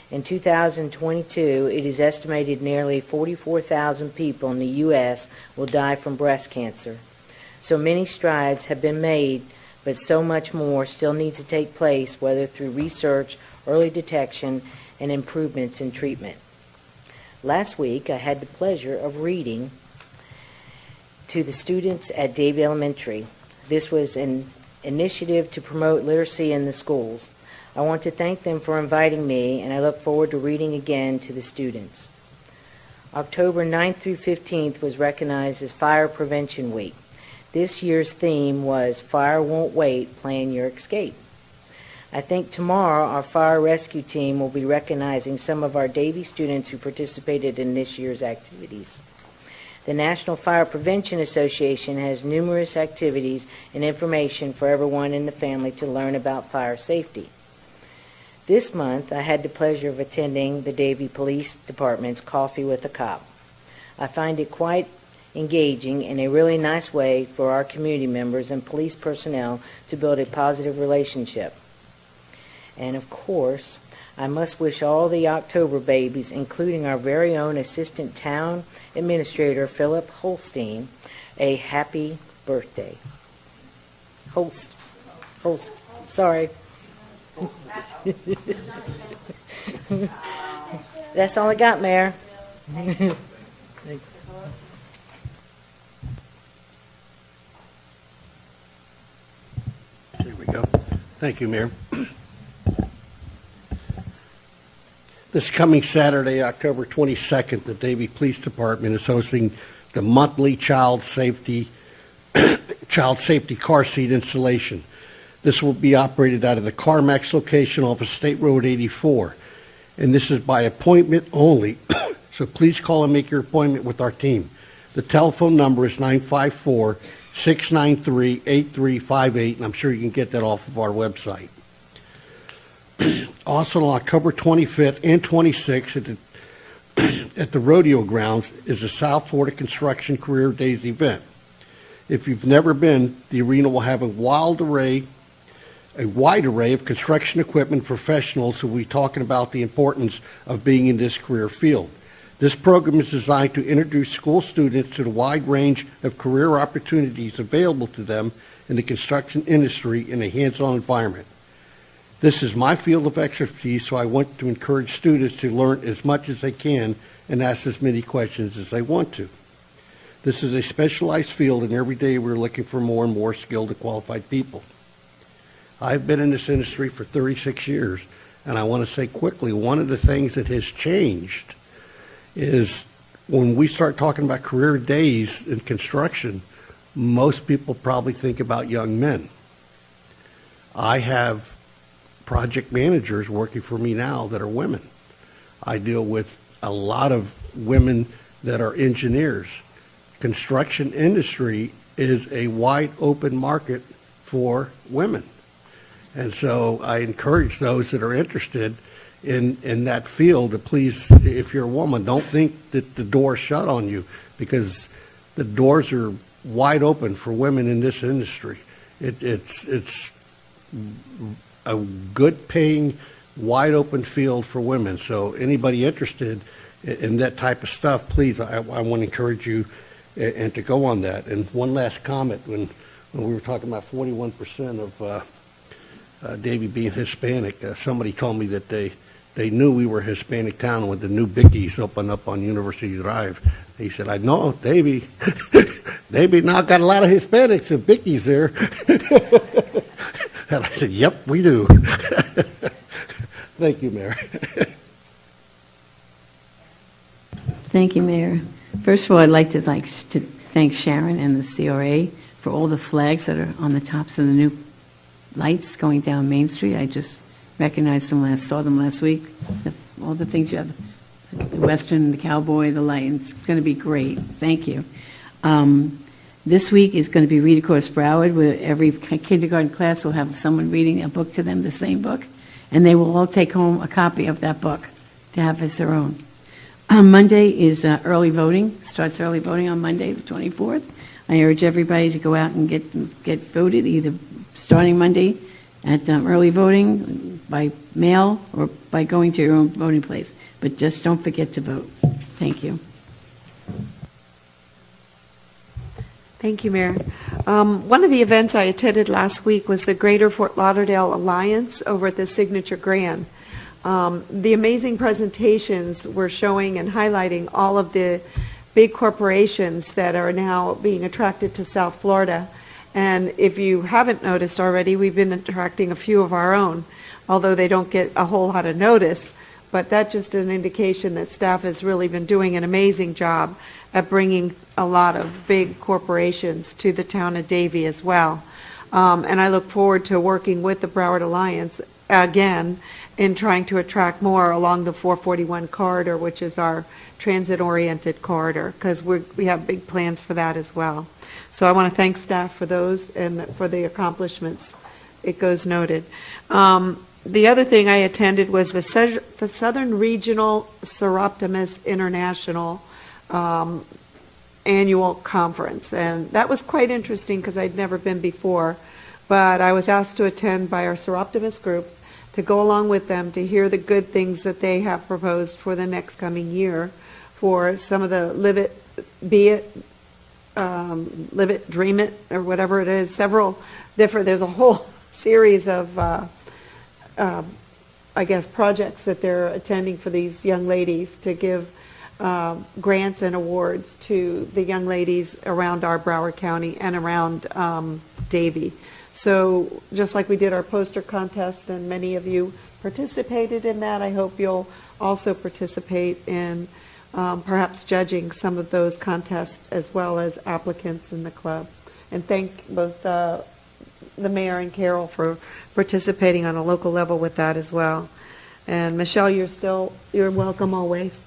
In 2022, it is estimated nearly 44,000 people in the U.S. will die from breast cancer. So many strides have been made, but so much more still needs to take place, whether through research, early detection, and improvements in treatment. Last week, I had the pleasure of reading to the students at Davie Elementary. This was an initiative to promote literacy in the schools. I want to thank them for inviting me, and I look forward to reading again to the students. October 9th through 15th was recognized as Fire Prevention Week. This year's theme was Fire Won't Wait, Plan Your Escape. I think tomorrow our fire rescue team will be recognizing some of our Davie students who participated in this year's activities. The National Fire Prevention Association has numerous activities and information for everyone in the family to learn about fire safety. This month, I had the pleasure of attending the Davie Police Department's Coffee with a Cop. I find it quite engaging and a really nice way for our community members and police personnel to build a positive relationship. And of course, I must wish all the October babies, including our very own Assistant Town Administrator, Philip Holstein, a happy birthday. Holst, sorry. That's all I got, Mayor. Thanks. There we go. Thank you, Mayor. This coming Saturday, October 22nd, the Davie Police Department is hosting the monthly child safety car seat installation. This will be operated out of the CarMax location off of State Road 84. And this is by appointment only, so please call and make your appointment with our team. The telephone number is 954-693-8358, and I'm sure you can get that off of our website. Also on October 25th and 26th at the rodeo grounds is the South Florida Construction Career Days event. If you've never been, the arena will have a wide array of construction equipment professionals who will be talking about the importance of being in this career field. This program is designed to introduce school students to the wide range of career opportunities available to them in the construction industry in a hands-on environment. This is my field of expertise, so I want to encourage students to learn as much as they can and ask as many questions as they want to. This is a specialized field, and every day we're looking for more and more skilled and qualified people. I've been in this industry for 36 years, and I want to say quickly, one of the things that has changed is when we start talking about career days in construction, most people probably think about young men. I have project managers working for me now that are women. I deal with a lot of women that are engineers. Construction industry is a wide open market for women. And so I encourage those that are interested in that field to please, if you're a woman, don't think that the door's shut on you, because the doors are wide open for women in this industry. It's a good paying, wide open field for women. So anybody interested in that type of stuff, please, I want to encourage you and to go on that. And one last comment, when we were talking about 41% of Davie being Hispanic, somebody told me that they knew we were a Hispanic town when the new Bickies opened up on University Drive. He said, I know, Davie now got a lot of Hispanics and Bickies there. And I said, yep, we do. Thank you, Mayor. Thank you, Mayor. First of all, I'd like to thank Sharon and the CRA for all the flags that are on the tops of the new lights going down Main Street. I just recognized them saw them last week. All the things you have, the Western, the Cowboy, the light. It's going to be great. Thank you. This week is going to be Read Across Broward, where every kindergarten class will have someone reading a book to them, the same book, and they will all take home a copy of that book to have as their own. Monday is early voting, starts early voting on Monday, the 24th. I urge everybody to go out and get voted, either starting Monday at early voting by mail or by going to your own voting place. But just don't forget to vote. Thank you. Thank you, Mayor. One of the events I attended last week was the Greater Fort Lauderdale Alliance over at the Signature Grand. The amazing presentations were showing and highlighting all of the big corporations that are now being attracted to South Florida. And if you haven't noticed already, we've been attracting a few of our own, although they don't get a whole lot of notice. But that's just an indication that staff has really been doing an amazing job at bringing a lot of big corporations to the town of Davie as well. And I look forward to working with the Broward Alliance again in trying to attract more along the 441 corridor, which is our transit-oriented corridor, because we have big plans for that as well. So I want to thank staff for those and for the accomplishments. It goes noted. The other thing I attended was the Southern Regional Seroptimus International annual conference, and that was quite interesting because I'd never been before, but I was asked to attend by our Seroptimus group to go along with them to hear the good things that they have proposed for the next coming year for some of the live it, be it, live it, dream it, or whatever it is, several different, there's a whole series of I guess projects that they're attending for these young ladies to give grants and awards to the young ladies around our Broward County and around Davie. So just like we did our poster contest and many of you participated in that, I hope you'll also participate in perhaps judging some of those contests as well as applicants in the club. And thank both the mayor and Carol for participating on a local level with that as well. And Michelle, you're welcome always.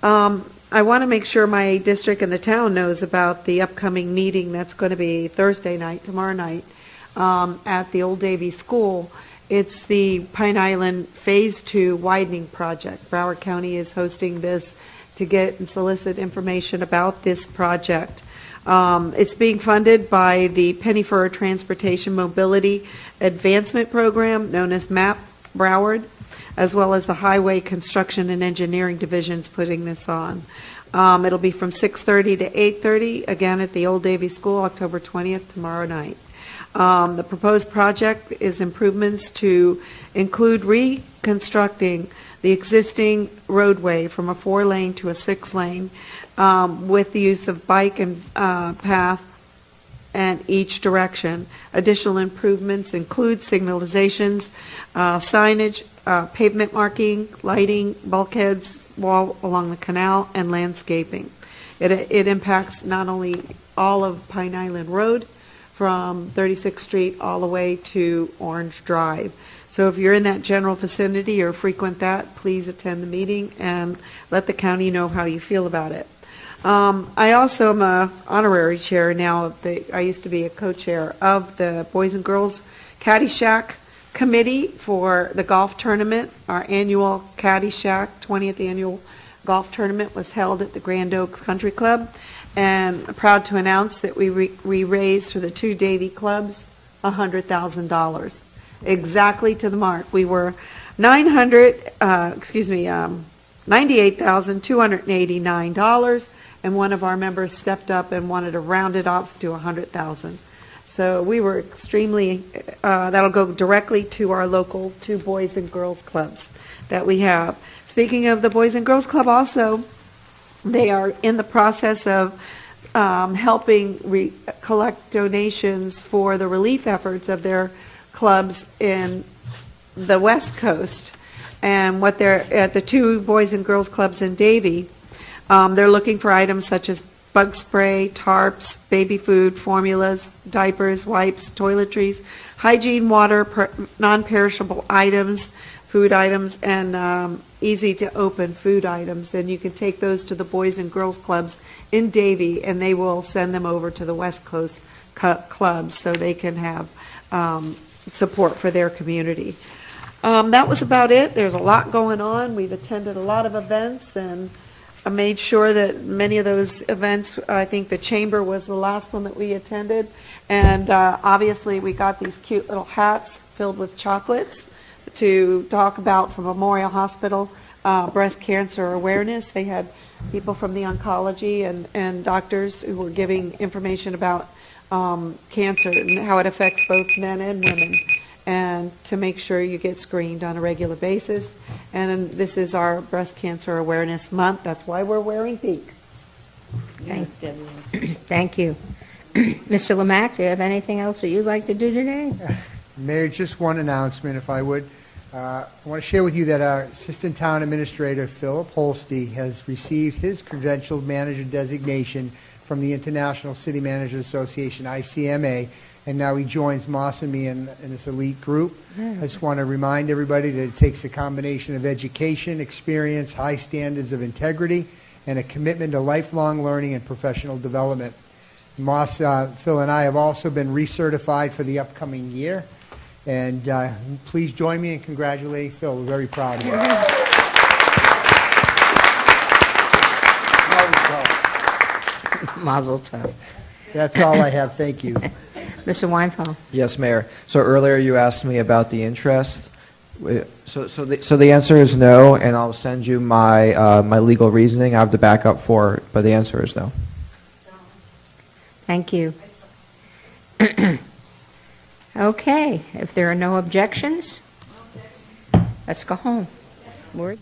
I want to make sure my district and the town knows about the upcoming meeting that's going to be Thursday night, tomorrow night, at the Old Davie School. It's the Pine Island Phase 2 widening project. Broward County is hosting this to get and solicit information about this project. It's being funded by the Pennyfur Transportation Mobility Advancement Program, known as MAP Broward, as well as the Highway Construction and Engineering Divisions putting this on. It'll be from 6:30 to 8:30, again at the Old Davie School, October 20th, tomorrow night. The proposed project is improvements to include reconstructing the existing roadway from a 4-lane to a 6-lane with the use of bike and path and each direction. Additional improvements include signalizations, signage, pavement marking, lighting, bulkheads, wall along the canal, and landscaping. It impacts not only all of Pine Island Road from 36th Street all the way to Orange Drive. So if you're in that general vicinity or frequent that, please attend the meeting and let the county know how you feel about it. I also am an honorary chair now. I used to be a co-chair of the Boys and Girls Caddyshack Committee for the golf tournament. Our annual Caddyshack 20th annual golf tournament was held at the Grand Oaks Country Club, and I'm proud to announce that we raised for the two Davie clubs $100,000, exactly to the mark. We were $98,289, and one of our members stepped up and wanted to round it off to $100,000. So we were extremely, that'll go directly to our local two Boys and Girls Clubs that we have. Speaking of the Boys and Girls Club also, they are in the process of helping collect donations for the relief efforts of their clubs in the West Coast. And what they're at the two Boys and Girls Clubs in Davie, they're looking for items such as bug spray, tarps, baby food, formulas, diapers, wipes, toiletries, hygiene, water, non-perishable items, food items, and easy-to-open food items. And you can take those to the Boys and Girls Clubs in Davie, and they will send them over to the West Coast clubs so they can have support for their community. That was about it. There's a lot going on. We've attended a lot of events, and made sure that many of those events, I think the chamber was the last one that we attended, and obviously we got these cute little hats filled with chocolates to talk about from Memorial Hospital breast cancer awareness. They had people from the oncology and doctors who were giving information about cancer and how it affects both men and women, and to make sure you get screened on a regular basis. And this is our Breast Cancer Awareness Month. That's why we're wearing pink. Thank you. Mr. Lemack, do you have anything else that you'd like to do today? Mayor, just one announcement, if I would. I want to share with you that our Assistant Town Administrator, Philip Holste, has received his credentialed manager designation from the International City Managers Association, ICMA, and now he joins Moss and me in this elite group. I just want to remind everybody that it takes a combination of education, experience, high standards of integrity, and a commitment to lifelong learning and professional development. Moss, Phil, and I have also been recertified for the upcoming year. And please join me in congratulating Phil. We're very proud of you. Mazel tov. That's all I have. Thank you. Mr. Weinthal. Yes, Mayor. So earlier you asked me about the interest. So the answer is no, and I'll send you my my legal reasoning. I have the backup for it, but the answer is no. Thank you. Okay, if there are no objections, let's go home. Word.